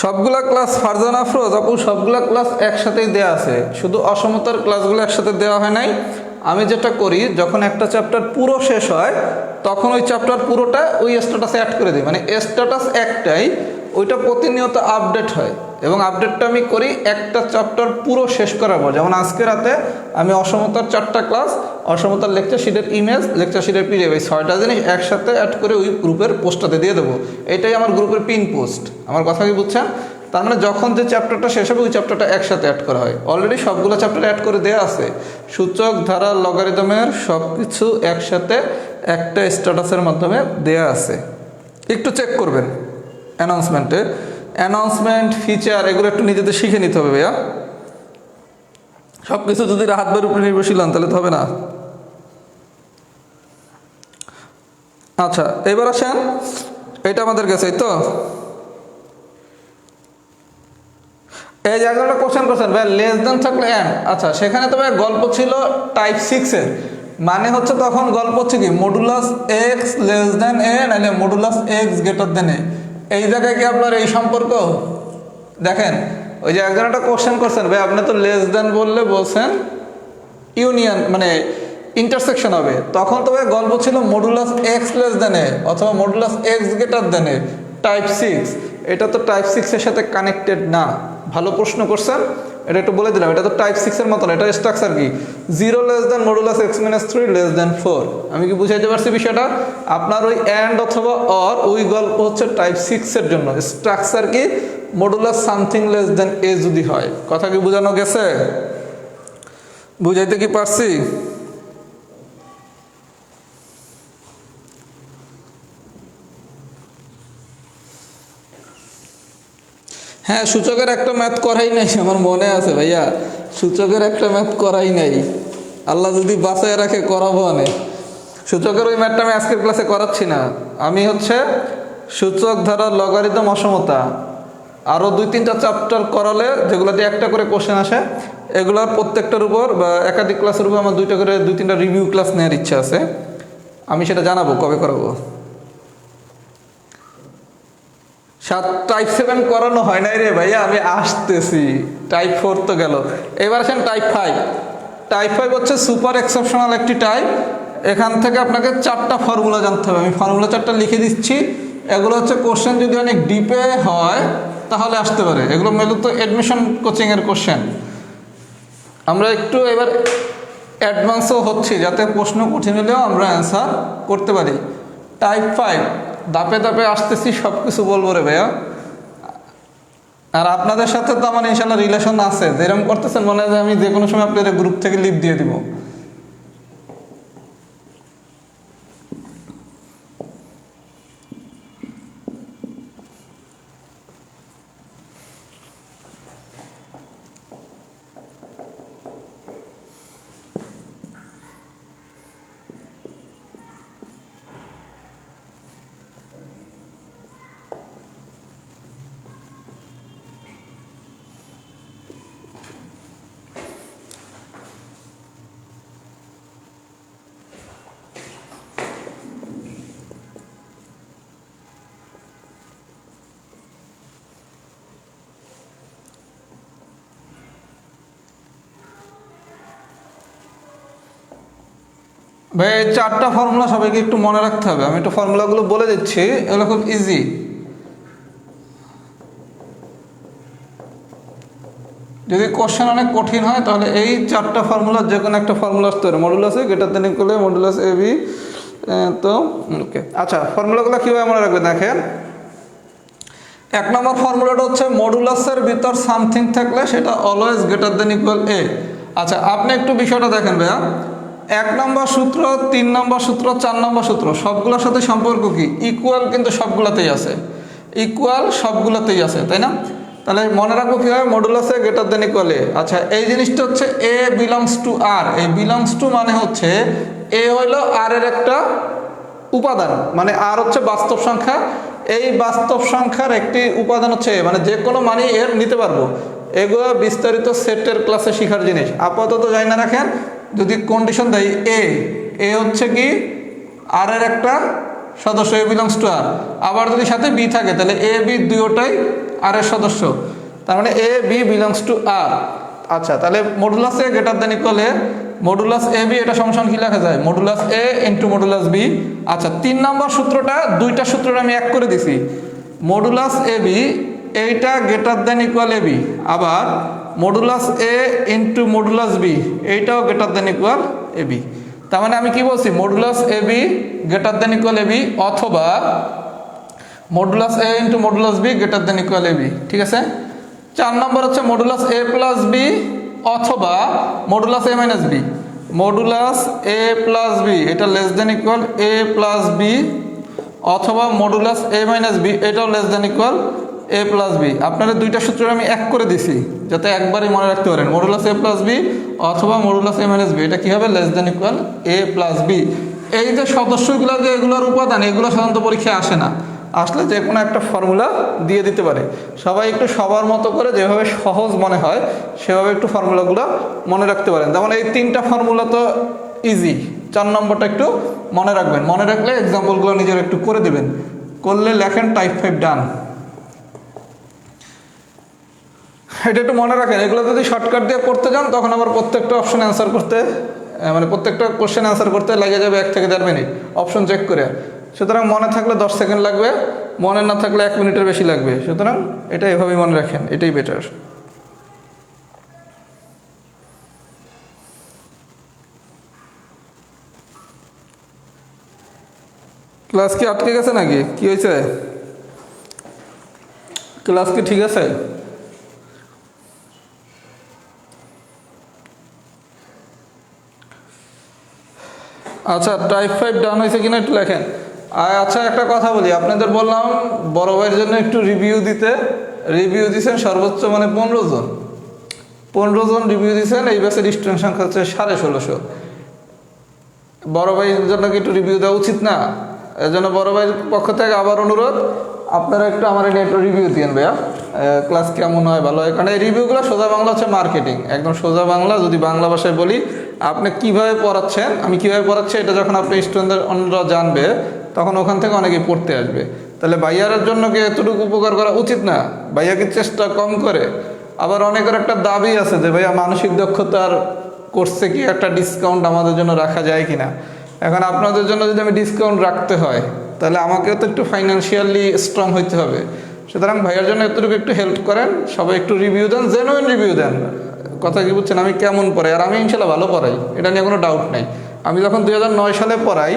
সবগুলা ক্লাস ফারজান আফরোজ আপু, সবগুলা ক্লাস একসাথেই দেওয়া আছে, শুধু অসমতার ক্লাসগুলো একসাথে দেওয়া হয় নাই। আমি যেটা করি, যখন একটা চ্যাপ্টার পুরো শেষ হয় তখন ওই চ্যাপ্টার পুরোটা ওই স্ট্যাটাসে অ্যাড করে দিই। মানে স্ট্যাটাস একটাই, ওইটা প্রতিনিয়ত আপডেট হয় এবং আপডেটটা আমি করি একটা চ্যাপ্টার পুরো শেষ করার পর। যেমন আজকে রাতে আমি অসমতার 4টা ক্লাস, অসমতার লেকচার শিটের ইমেজ, লেকচার শিটের পিডিএফ, এই 6টা জিনিস একসাথে অ্যাড করে ওই গ্রুপের পোস্টটাতে দিয়ে দেবো। এটাই আমার গ্রুপের পিন পোস্ট। আমার কথা কি বুঝছেন? তার মানে যখন যে চ্যাপ্টারটা শেষ হবে ওই চ্যাপ্টারটা একসাথে অ্যাড করা হয়। অলরেডি সবগুলো চ্যাপ্টার অ্যাড করে দেওয়া আছে, সূচক, ধারা, লগারিদমের সব কিছু একসাথে একটা স্ট্যাটাসের মাধ্যমে দেয়া আছে। একটু চেক করবেন অ্যানাউন্সমেন্ট ফিচার এগুলো একটু নিজেদের শিখে নিতে হবে ভাইয়া। সব কিছু যদি হাত বের উপরে নির্ভরশীল হন তাহলে তো হবে না। আচ্ছা এবার আসেন, এটা আমাদের গেছে তো, এই জায়গাটা কোশ্চেন করছেন ভাই লেস দেন থাকলে এন্ড। আচ্ছা সেখানে তো ভাই গল্প ছিল টাইপ 6 এর, মানে হচ্ছে তখন গল্প হচ্ছে কি মডুলাস এক্স লেস দেন এ নাহলে মডুলাস এক্স গ্রেটার দেন এ। এই জায়গায় কি আপনার এই সম্পর্ক দেখেন, ওই যে একজন একটা কোশ্চেন করছেন ভাই আপনি তো লেস দেন বললে বলছেন ইউনিয়ন মানে ইন্টারসেকশন হবে, তখন তো ভাই গল্প ছিল মডুলাস এক্স লেস দেন এ অথবা মডুলাস এক্স গ্রেটার দেন এ টাইপ 6। এটা তো টাইপ 6 এর সাথে কানেক্টেড না। ভালো প্রশ্ন করছেন, এটা একটু বলে দিলাম, এটা তো টাইপ 6 এর মতন। এটা স্ট্রাকচার কি 0 less than modulus x minus 3 less than 4। আমি কি বুঝাইতে পারছি বিষয়টা? আপনার ওই অ্যান্ড অথবা অর ওই গল্প হচ্ছে টাইপ 6 এর জন্য। স্ট্রাকচার কি মডুলাস সামথিং লেস দেন এ যদি হয়। কথা কি বোঝানো গেছে? বুঝাইতে কি পারছি? হ্যাঁ সূচকের একটা ম্যাথ করাই নাই, আমার মনে আছে ভাইয়া, সূচকের একটা ম্যাথ করাই নাই। আল্লাহ যদি বাঁচায় রাখে করাবো অনেক। সূচকের ওই ম্যাথটা আমি আজকের ক্লাসে করাচ্ছি না। আমি হচ্ছে সূচক, ধারা, লগারিদম, অসমতা আরও 2-3টা চ্যাপ্টার করালে যেগুলোতে একটা করে কোশ্চেন আসে এগুলোর প্রত্যেকটার উপর বা একাধিক ক্লাসের উপর আমার 2-3টা রিভিউ ক্লাস নেওয়ার ইচ্ছা আছে। আমি সেটা জানাবো কবে করাবো। টাইপ 7 করানো হয় নাই রে ভাইয়া, আমি আসতেছি। টাইপ 4 তো গেল, এবার আসেন টাইপ 5। টাইপ 5 হচ্ছে সুপার এক্সেপশনাল একটি টাইপ। এখান থেকে আপনাকে 4টা ফর্মুলা জানতে হবে। আমি ফর্মুলা 4টা লিখে দিচ্ছি। এগুলো হচ্ছে কোশ্চেন যদি অনেক ডিপে হয় তাহলে আসতে পারে। এগুলো মূলত অ্যাডমিশন কোচিংয়ের কোশ্চেন। আমরা একটু এবার অ্যাডভান্সও হচ্ছি যাতে প্রশ্ন কঠিন হলেও আমরা অ্যান্সার করতে পারি। টাইপ 5 ধাপে ধাপে আসতেছি, সব কিছু বলবো রে ভাইয়া। আর আপনাদের সাথে তো আমার ইনশাল্লাহ রিলেশন আছে, যেরকম করতেছেন মনে হয় আমি যে কোনো সময় আপনাদের গ্রুপ থেকে লিভ দিয়ে দিব। ভাই এই 4টা ফর্মুলা সবাইকে একটু মনে রাখতে হবে। আমি একটু ফর্মুলাগুলো বলে দিচ্ছি, এগুলো খুব ইজি। যদি কোশ্চেন অনেক কঠিন হয় তাহলে এই 4টা ফর্মুলার যে কোনো একটা ফর্মুলা আসতে পারে। Modulus A greater than equal modulus A B. তো ওকে, আচ্ছা ফর্মুলাগুলো কীভাবে মনে রাখবে দেখেন। 1 নম্বর ফর্মুলাটা হচ্ছে মডুলাসের ভিতর সামথিং থাকলে সেটা অলওয়েজ গ্রেটার দেন ইকুয়াল এ। আচ্ছা আপনি একটু বিষয়টা দেখেন ভাইয়া, 1 নম্বর সূত্র, 3 নম্বর সূত্র, 4 নম্বর সূত্র সবগুলোর সাথে সম্পর্ক কি ইকুয়াল, কিন্তু সবগুলোতেই আছে ইকুয়াল, সবগুলোতেই আছে, তাই না? তাহলে মনে রাখবো কীভাবে মডুলাসে গ্রেটার দেন ইকুয়াল এ। আচ্ছা এই জিনিসটা হচ্ছে এ বিলংস টু আর। এই বিলংস টু মানে হচ্ছে এ হইলো আর এর একটা উপাদান, মানে আর হচ্ছে বাস্তব সংখ্যা। এই বাস্তব সংখ্যার একটি উপাদান হচ্ছে এ, মানে যে কোনো মানই এর নিতে পারবো। এগুলো বিস্তারিত সেটের ক্লাসে শেখার জিনিস, আপাতত যাই না রাখেন। যদি কন্ডিশন দেয় এ হচ্ছে কি আর এর একটা সদস্য, এ বিলংস টু আর। আবার যদি সাথে বি থাকে তাহলে এ বি দুটোটাই আর এর সদস্য, তার মানে A B belongs to R. আচ্ছা তাহলে modulus A greater than equal A, modulus A B এটা সমান কি লেখা যায় modulus A into modulus B. আচ্ছা 3 নম্বর সূত্রটা, দুইটা সূত্রটা আমি এক করে দিছি। মডুলাস এ বি এইটা greater than equal A B, আবার modulus A into modulus B এইটাও greater than equal A B. তার মানে আমি কি বলছি modulus A B greater than equal A B, অথবা modulus A into modulus B greater than equal A B, ঠিক আছে। 4 নম্বর হচ্ছে মডুলাস এ প্লাস বি অথবা modulus A minus B. Modulus A plus B এটা লেস দেন ইকুয়াল এ প্লাস বি অথবা মডুলাস এ মাইনাস বি এটাও লেস দেন ইকুয়াল এ প্লাস বি। আপনাদের দুইটা সূত্র আমি এক করে দিছি যাতে একবারই মনে রাখতে পারেন, মডুলাস এ প্লাস বি অথবা মডুলাস এ মাইনাস বি এটা কী হবে, লেস দেন ইকুয়াল এ প্লাস বি। এই যে সদস্যগুলো যে এগুলোর উপাদান এগুলো সাধারণত পরীক্ষায় আসে না, আসলে যে কোনো একটা ফর্মুলা দিয়ে দিতে পারে। সবাই একটু সবার মতো করে যেভাবে সহজ মনে হয় সেভাবে একটু ফর্মুলাগুলো মনে রাখতে পারেন। যেমন এই 3টা ফর্মুলা তো ইজি, 4 নম্বরটা একটু মনে রাখবেন, মনে রাখলে এক্সাম্পলগুলো নিজের একটু করে দেবেন, করলে লেখেন টাইপ 5 ডান। এটা একটু মনে রাখেন, এগুলো যদি শর্টকাট দিয়ে করতে যান তখন আবার প্রত্যেকটা অপশন অ্যান্সার করতে মানে প্রত্যেকটা কোশ্চেন অ্যান্সার করতে লেগে যাবে 1 থেকে 1.5 মিনিট অপশন চেক করে। সুতরাং মনে থাকলে 10 সেকেন্ড লাগবে, মনে না থাকলে 1 মিনিটের বেশি লাগবে। সুতরাং এটা এভাবেই মনে রাখেন, এটাই বেটার। ক্লাস কি আটকে গেছে নাকি, কি হয়েছে? ক্লাস কি ঠিক আছে? আচ্ছা টাইপ 5 ডান হয়েছে কিনা একটু লেখেন। আচ্ছা একটা কথা বলি, আপনাদের বললাম বড় ভাইয়ের জন্য একটু রিভিউ দিতে, রিভিউ দিয়েছেন সর্বোচ্চ মানে 15 জন, 15 জন রিভিউ দিয়েছেন। এই ব্যাচের স্টুডেন্ট সংখ্যা হচ্ছে 1650। বড় ভাইয়ের জন্য কি একটু রিভিউ দেওয়া উচিত না? এর জন্য বড় ভাইয়ের পক্ষ থেকে আবার অনুরোধ, আপনারা একটু আমার নিয়ে একটু রিভিউ দিন ভাইয়া, ক্লাস কেমন হয় ভালো হয়। কারণ এই রিভিউগুলো সোজা বাংলা হচ্ছে মার্কেটিং, একদম সোজা বাংলা। যদি বাংলা ভাষায় বলি আপনি কিভাবে পড়াচ্ছেন, আমি কিভাবে পড়াচ্ছি এটা যখন আপনি স্টুডেন্টদের অন্যরা জানবে তখন ওখান থেকে অনেকেই পড়তে আসবে। তাহলে ভাইয়ারের জন্য কি এতটুকু উপকার করা উচিত না? ভাইয়া কি চেষ্টা কম করে? আবার অনেকের একটা দাবি আছে যে ভাইয়া মানসিক দক্ষতার কোর্সে কি একটা ডিসকাউন্ট আমাদের জন্য রাখা যায় কিনা। এখন আপনাদের জন্য যদি আমি ডিসকাউন্ট রাখতে হয় তাহলে আমাকেও তো একটু ফাইন্যান্সিয়ালি স্ট্রং হইতে হবে। সুতরাং ভাইয়ার জন্য এতটুকু একটু হেল্প করেন, সবাই একটু রিভিউ দেন, জেনুইন রিভিউ দেন। কথা কি বুঝছেন? আমি কেমন পড়াই, আর আমি ইনশাল্লাহ ভালো পড়াই, এটা নিয়ে কোনো ডাউট নেই। আমি যখন 2009 সালে পড়াই,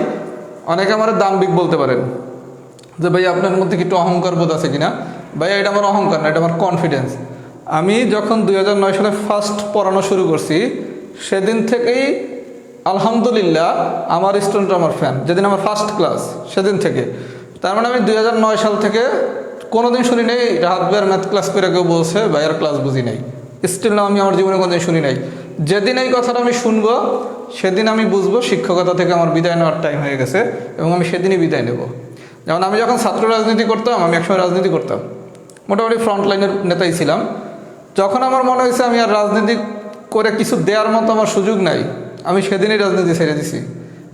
অনেকে আমার দাম্ভিক বলতে পারেন যে ভাই আপনার মধ্যে কি একটু অহংকার বোধ আছে কিনা। ভাইয়া এটা আমার অহংকার না, এটা আমার কনফিডেন্স। আমি যখন 2009 সালে ফার্স্ট পড়ানো শুরু করছি সেদিন থেকেই আলহামদুলিল্লাহ আমার স্টুডেন্ট আমার ফ্যান। যেদিন আমার ফার্স্ট ক্লাস সেদিন থেকে, তার মানে আমি 2009 সাল থেকে কোনোদিন শুনি নেই রাহাত ভাইয়ের ম্যাথ ক্লাস করে কেউ বলছে ভাইয়ার ক্লাস বুঝি নাই। স্টিল না, আমি আমার জীবনে কোনোদিন শুনি নাই। যেদিন এই কথাটা আমি শুনবো সেদিন আমি বুঝবো শিক্ষকতা থেকে আমার বিদায় নেওয়ার টাইম হয়ে গেছে, এবং আমি সেদিনই বিদায় নেব। যেমন আমি যখন ছাত্র রাজনীতি করতাম, আমি একসময় রাজনীতি করতাম, মোটামুটি ফ্রন্ট লাইনের নেতাই ছিলাম। যখন আমার মনে হয়েছে আমি আর রাজনীতি করে কিছু দেওয়ার মতো আমার সুযোগ নাই, আমি সেদিনই রাজনীতি ছেড়ে দিছি।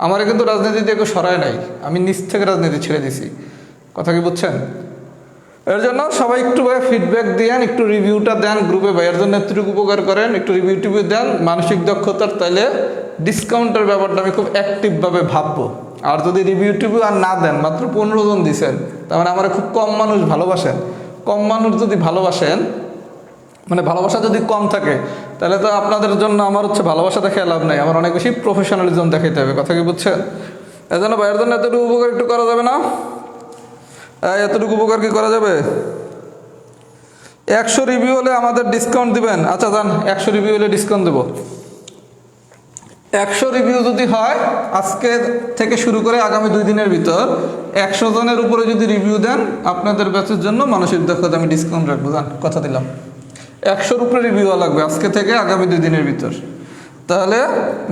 আমার কিন্তু রাজনীতি দিয়ে কেউ সরায় নাই, আমি নিজ থেকে রাজনীতি ছেড়ে দিছি। কথা কি বুঝছেন? এর জন্য সবাই একটু ভাই ফিডব্যাক দেন, একটু রিভিউটা দেন গ্রুপে, ভাইয়ের জন্য এতটুকু উপকার করেন, একটু রিভিউ টিভিউ দেন মানসিক দক্ষতার। তাইলে ডিসকাউন্টের ব্যাপারটা আমি খুব অ্যাক্টিভভাবে ভাববো। আর যদি রিভিউ টিভিউ আর না দেন, মাত্র 15 জন দিছেন, তার মানে আমার খুব কম মানুষ ভালোবাসেন। কম মানুষ যদি ভালোবাসেন, মানে ভালোবাসা যদি কম থাকে, তাহলে তো আপনাদের জন্য আমার হচ্ছে ভালোবাসা দেখে লাভ নাই, আমার অনেক বেশি প্রফেশনালিজম দেখাইতে হবে। কথা কি বুঝছেন? এই জন্য ভাইয়ের জন্য এতটুকু উপকার একটু করা যাবে না? এতটুকু উপকার কি করা যাবে? 100 রিভিউ হলে আমাদের ডিসকাউন্ট দিবেন। আচ্ছা যান, 100 রিভিউ হলে ডিসকাউন্ট দেবো। 100 রিভিউ যদি হয় আজকে থেকে শুরু করে আগামী 2 দিনের ভিতর 100 জনের উপরে যদি রিভিউ দেন, আপনাদের ব্যাচের জন্য মানসিক দক্ষতা আমি ডিসকাউন্ট রাখবো। জান, কথা দিলাম 100-র উপরে রিভিউ লাগবে আজকে থেকে আগামী 2 দিনের ভিতর, তাহলে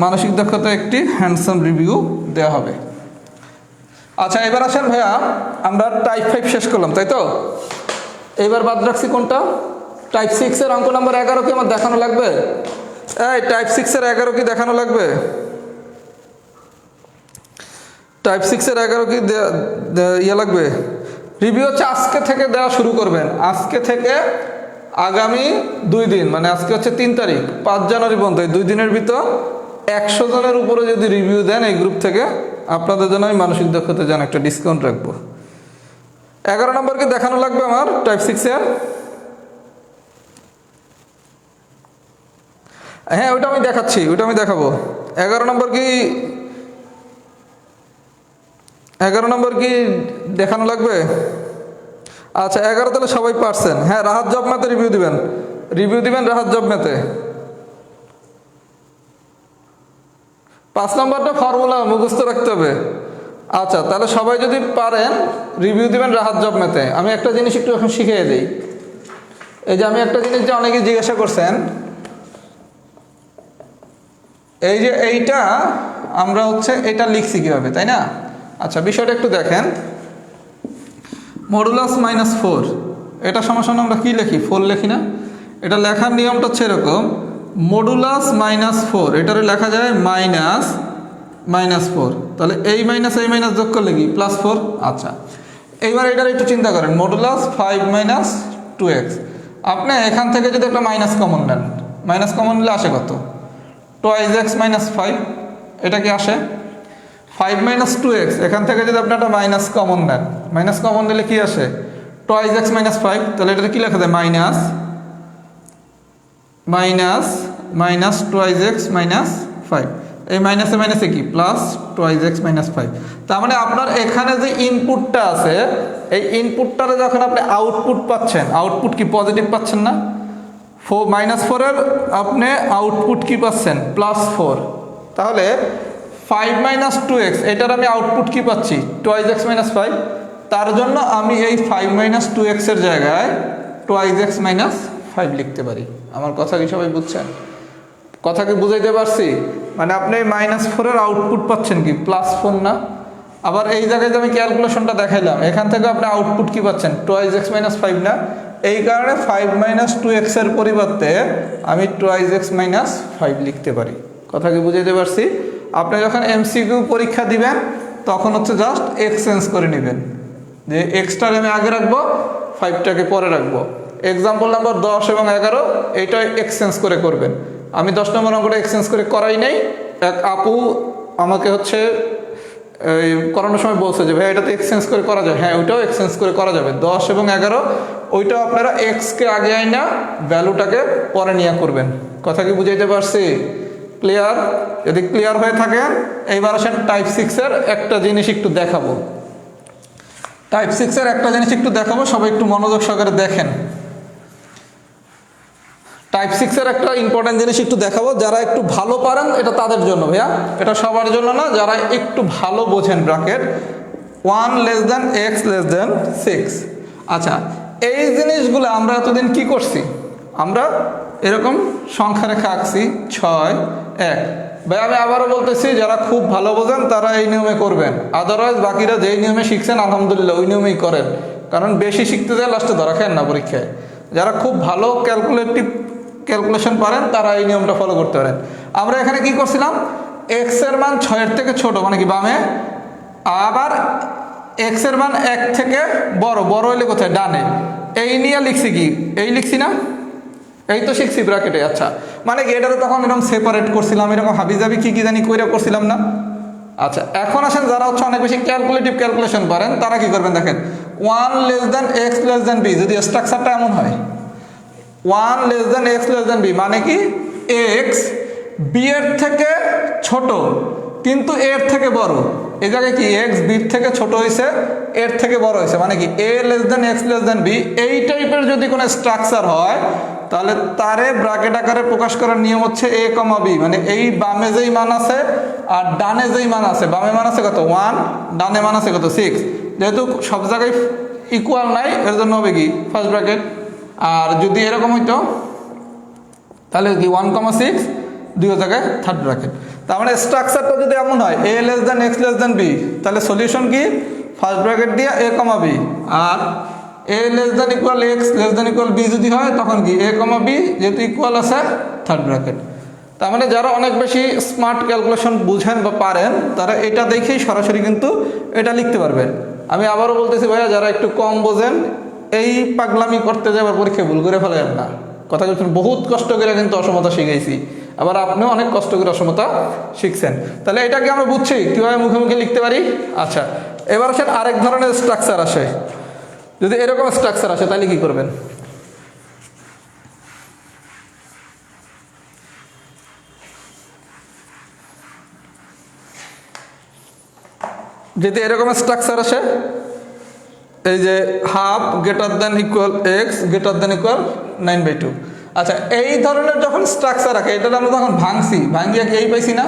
মানসিক দক্ষতা একটি হ্যান্ডসাম রিভিউ দেওয়া হবে। আচ্ছা এবার আসেন ভাইয়া, আমরা টাইপ 5 শেষ করলাম তাই তো? এইবার বাদ রাখছি কোনটা? টাইপ 6-এর অঙ্ক নাম্বার 11 কি আমার দেখানো লাগবে? এই টাইপ 6-এর 11 কি দেখানো লাগবে? টাইপ 6-এর 11 কি ইয়ে লাগবে? রিভিউ হচ্ছে আজকে থেকে দেওয়া শুরু করবেন। আজকে থেকে আগামী 2 দিন, মানে আজকে হচ্ছে 3 তারিখ, 5 জানুয়ারি পর্যন্ত, এই 2 দিনের ভিতর 100 জনের উপরে যদি রিভিউ দেন এই গ্রুপ থেকে, আপনাদের জন্য আমি মানসিক দক্ষতার জন্য একটা ডিসকাউন্ট রাখবো। 11 নম্বরকে দেখানো লাগবে আমার টাইপ 6-এর। হ্যাঁ ওইটা আমি দেখাচ্ছি, ওইটা আমি দেখাবো। 11 নম্বর কি দেখানো লাগবে? আচ্ছা 11 তাহলে সবাই পারছেন। হ্যাঁ, রাহাত জব ম্যাথে রিভিউ দিবেন রাহাত জব ম্যাথে। 5 নম্বরটা ফর্মুলা মুখস্থ রাখতে হবে। আচ্ছা তাহলে সবাই যদি পারেন রিভিউ দিবেন রাহাত জব ম্যাথে। আমি একটা জিনিস একটু এখন শিখিয়ে দিই। এই যে আমি একটা জিনিস যে অনেকে জিজ্ঞাসা করছেন, এই যে এইটা আমরা হচ্ছে এটা লিখছি কিভাবে, তাই না? আচ্ছা বিষয়টা একটু দেখেন। মডুলাস -4 এটা সমান আমরা কি লিখি? 4 লিখি না? এটা লেখার নিয়মটা হচ্ছে এরকম, মডুলাস -4 এটারে লেখা যায় -4। তাহলে এই মাইনাস এই মাইনাস যোগ করলে কি +4। আচ্ছা এইবার এটার একটু চিন্তা করেন, মডুলাস 5 - 2x। আপনি এখান থেকে যদি একটা মাইনাস কমন নেন, মাইনাস কমন নিলে আসে কত? 2x - 5। এটা কি আসে 5 - 2x। এখান থেকে যদি আপনি একটা মাইনাস কমন নেন, মাইনাস কমন নিলে কি আসে? 2x - 5। তাহলে এটা কি লেখা যায়? Minus 2x - 5। এই মাইনাসে মাইনাসে কি প্লাস 2x - 5। তার মানে আপনার এখানে যে ইনপুটটা আছে, এই ইনপুটটারে যখন আপনি আউটপুট পাচ্ছেন, আউটপুট কি পজিটিভ পাচ্ছেন না? -4 এর আপনি আউটপুট কি পাচ্ছেন? +4। তাহলে 5 - 2x এটার আমি আউটপুট কি পাচ্ছি? 2x - 5। তার জন্য আমি এই 5 - 2x এর জায়গায় 2x - 5 লিখতে পারি। আমার কথা কি সবাই বুঝছেন? কথা কি বুঝাইতে পারছি? মানে আপনি -4 এর আউটপুট পাচ্ছেন কি +4 না? আবার এই জায়গায় যে আমি ক্যালকুলেশনটা দেখাইলাম, এখান থেকে আপনি আউটপুট কি পাচ্ছেন? 2x - 5 না? এই কারণে 5 - 2x এর পরিবর্তে আমি 2x - 5 লিখতে পারি। কথা কি বুঝাইতে পারছি? আপনি যখন এমসিকিউ পরীক্ষা দিবেন তখন হচ্ছে জাস্ট এক্সচেঞ্জ করে নেবেন, যে এক্সটার আমি আগে রাখবো, 5টাকে পরে রাখবো। এক্সাম্পল নাম্বার 10 এবং 11 এইটা এক্সচেঞ্জ করে করবেন। আমি 10 নম্বর অঙ্কটা এক্সচেঞ্জ করে করাই নাই। এক আপু আমাকে হচ্ছে এই করানোর সময় বলছে যে ভাই এটা তো এক্সচেঞ্জ করে করা যায়। হ্যাঁ ওইটাও এক্সচেঞ্জ করে করা যাবে। 10 এবং 11 ওইটাও আপনারা এক্সকে আগে আইনা ভ্যালুটাকে পরে নিয়ে করবেন। কথা কি বুঝাইতে পারছি? ক্লিয়ার? যদি ক্লিয়ার হয়ে থাকেন এইবার আসেন টাইপ 6 এর একটা জিনিস একটু দেখাবো। টাইপ 6 এর একটা জিনিস একটু দেখাবো, সবাই একটু মনোযোগ সহকারে দেখেন। টাইপ 6 এর একটা ইম্পর্টেন্ট জিনিস একটু দেখাবো, যারা একটু ভালো পারেন এটা তাদের জন্য ভাইয়া, এটা সবার জন্য না। যারা একটু ভালো বোঝেন ব্র্যাকেট 1 x 6। আচ্ছা এই জিনিসগুলো আমরা এতদিন কি করছি? আমরা এরকম সংখ্যা রেখা আঁকছি 6 1। ভাই আমি আবারও বলতেছি, যারা খুব ভালো বোঝেন তারা এই নিয়মে করবেন, আদারওয়াইজ বাকিরা যেই নিয়মে শিখছেন আলহামদুলিল্লাহ ওই নিয়মেই করেন, কারণ বেশি শিখতে যায় লাস্টে ধরা খায় না পরীক্ষায়। যারা খুব ভালো ক্যালকুলেশন পারেন তারা এই নিয়মটা ফলো করতে পারেন। আমরা এখানে কি করছিলাম? এক্স এর মান 6 এর থেকে ছোট মানে কি বামে, আবার এক্স এর মান 1 থেকে বড়, বড় হইলে কোথায়? ডানে। এই নিয়ে লিখছি কি? এই লিখছি না? এই তো শিখছি ব্র্যাকেটে। আচ্ছা মানে কি এটারও তখন এরকম সেপারেট করছিলাম, এরকম হাবিজাবি কি জানি কইরা করছিলাম না? আচ্ছা এখন আসেন যারা হচ্ছে অনেক বেশি ক্যালকুলেশন পারেন তারা কি করবেন দেখেন, 1 x b যদি স্ট্রাকচারটা এমন হয় 1 x b মানে কি x b এর থেকে ছোট কিন্তু এর থেকে বড়। এই জায়গায় কি x b এর থেকে ছোট হয়েছে, এর থেকে বড় হয়েছে, মানে কি a x b। এই টাইপের যদি কোনো স্ট্রাকচার হয় তাহলে তারে ব্র্যাকেট আকারে প্রকাশ করার নিয়ম হচ্ছে a, b। মানে এই বামে যেই মান আছে আর ডানে যেই মান আছে, বামে মান আছে কত 1, ডানে মান আছে কত 6। যেহেতু সব জায়গায় ইকুয়াল নাই এর জন্য হবে কি ফার্স্ট ব্র্যাকেট। আর যদি এরকম হইতো তাহলে কি 1, 6 দুই জায়গায় থার্ড ব্র্যাকেট। তার মানে স্ট্রাকচারটা যদি এমন হয় a x b তাহলে সলিউশন কি ফার্স্ট ব্র্যাকেট দিয়ে a, b। আর a x b যদি হয় তখন কি a, b যেহেতু ইকুয়াল আছে থার্ড ব্র্যাকেট। তার মানে যারা অনেক বেশি স্মার্ট ক্যালকুলেশন বুঝেন বা পারেন তারা এটা দেখেই সরাসরি কিন্তু এটা লিখতে পারবেন। আমি আবারও বলতেছি ভাইয়া, যারা একটু কম বোঝেন এই পাগলামি করতে যাবার পরীক্ষায় ভুল করে ফেলেন না। কথা বলছেন বহুত কষ্ট করে কিন্তু অসমতা শিখাইছি, আবার আপনিও অনেক কষ্ট করে অসমতা শিখছেন। তাহলে এটাকে আমরা বুঝছি কীভাবে মুখে মুখে লিখতে পারি। আচ্ছা এবার আসেন আরেক ধরনের স্ট্রাকচার আসে। যদি এরকম স্ট্রাকচার আসে তাহলে কি করবেন? যদি এরকম স্ট্রাকচার আসে এই যে half greater than equal x greater than equal 9/2। আচ্ছা, এই ধরনের যখন স্ট্রাকচার রাখে, এটা আমরা তখন ভাঙিয়ে কি এই পাইছি না?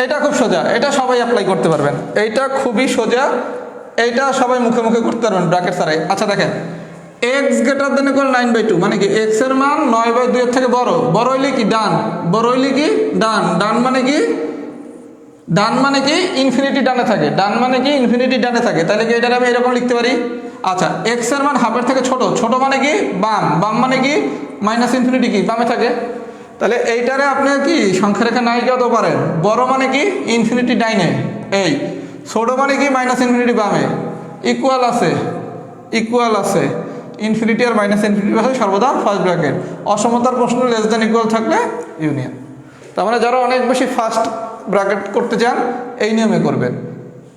এটা খুব সোজা, এটা সবাই অ্যাপ্লাই করতে পারবেন, এইটা খুবই সোজা, এইটা সবাই মুখে মুখে করতে পারবেন ব্র্যাকেট ছাড়াই। আচ্ছা দেখেন, এক্স গ্রেটার দেন ইকুয়াল 9/2 মানে কি এক্স এর মান 9/2 এর থেকে বড়। বড় হইলে কি ডান, বড় হইলে কি ডান। ডান মানে কি, ডান মানে কি ইনফিনিটি ডানে থাকে, ডান মানে কি ইনফিনিটি ডানে থাকে। তাহলে কি এটা আমি এরকম লিখতে পারি। আচ্ছা, এক্স এর মান হাফের থেকে ছোট, ছোট মানে কি বাম, বাম মানে কি মাইনাস ইনফিনিটি কি বামে থাকে। তাহলে এইটারে আপনি কি সংখ্যা রেখা নায়িকাও পারেন। বড় মানে কি ইনফিনিটি ডাইনে, এই ছোট মানে কি মাইনাস ইনফিনিটি বামে। ইকুয়াল আছে, ইকুয়াল আছে, ইনফিনিটি আর মাইনাস ইনফিনিটি আছে সর্বদা ফার্স্ট ব্র্যাকেট। অসমতার প্রশ্ন লেস দেন ইকুয়াল থাকলে ইউনিয়ন। তার মানে যারা অনেক বেশি ফার্স্ট ব্র্যাকেট করতে চান এই নিয়মে করবেন।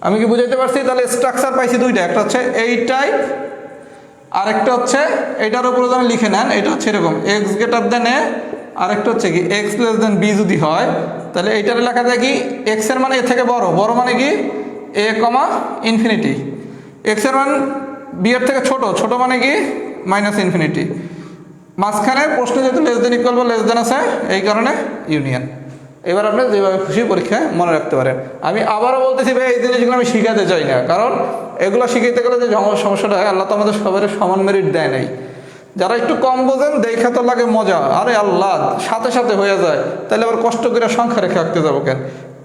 আমি কি বুঝাইতে পারছি? তাহলে স্ট্রাকচার পাইছি দুইটা, একটা হচ্ছে এই টাইপ, আরেকটা হচ্ছে এটার উপরে যেন লিখে নেন, এটা হচ্ছে এরকম এক্স গ্রেটার দেন এ, আরেকটা হচ্ছে কি এক্স লেস দেন বি যদি হয়, তাহলে এইটার লেখা যায় কি এক্স এর মানে এ থেকে বড়, বড় মানে কি এ কমা ইনফিনিটি, এক্স এর মান বি এর থেকে ছোট, ছোট মানে কি মাইনাস ইনফিনিটি। মাঝখানে প্রশ্ন যেহেতু লেস দেন ইকুয়াল বা লেস দেন আছে, এই কারণে ইউনিয়ন। এবার আপনি যেভাবে খুশি পরীক্ষায় মনে রাখতে পারেন। আমি আবারও বলতেছি ভাই, এই জিনিসগুলো আমি শিখাতে চাই না, কারণ এগুলো শিখাইতে গেলে যে সমস্যাটা হয়, আল্লাহ তো আমাদের সবার সমান মেরিট দেয় নাই। যারা একটু কম বোঝেন দেখা তো লাগে মজা, আরে আল্লাহ সাথে সাথে হয়ে যায়, তাহলে আবার কষ্ট করে সংখ্যা রেখে রাখতে যাবো কেন?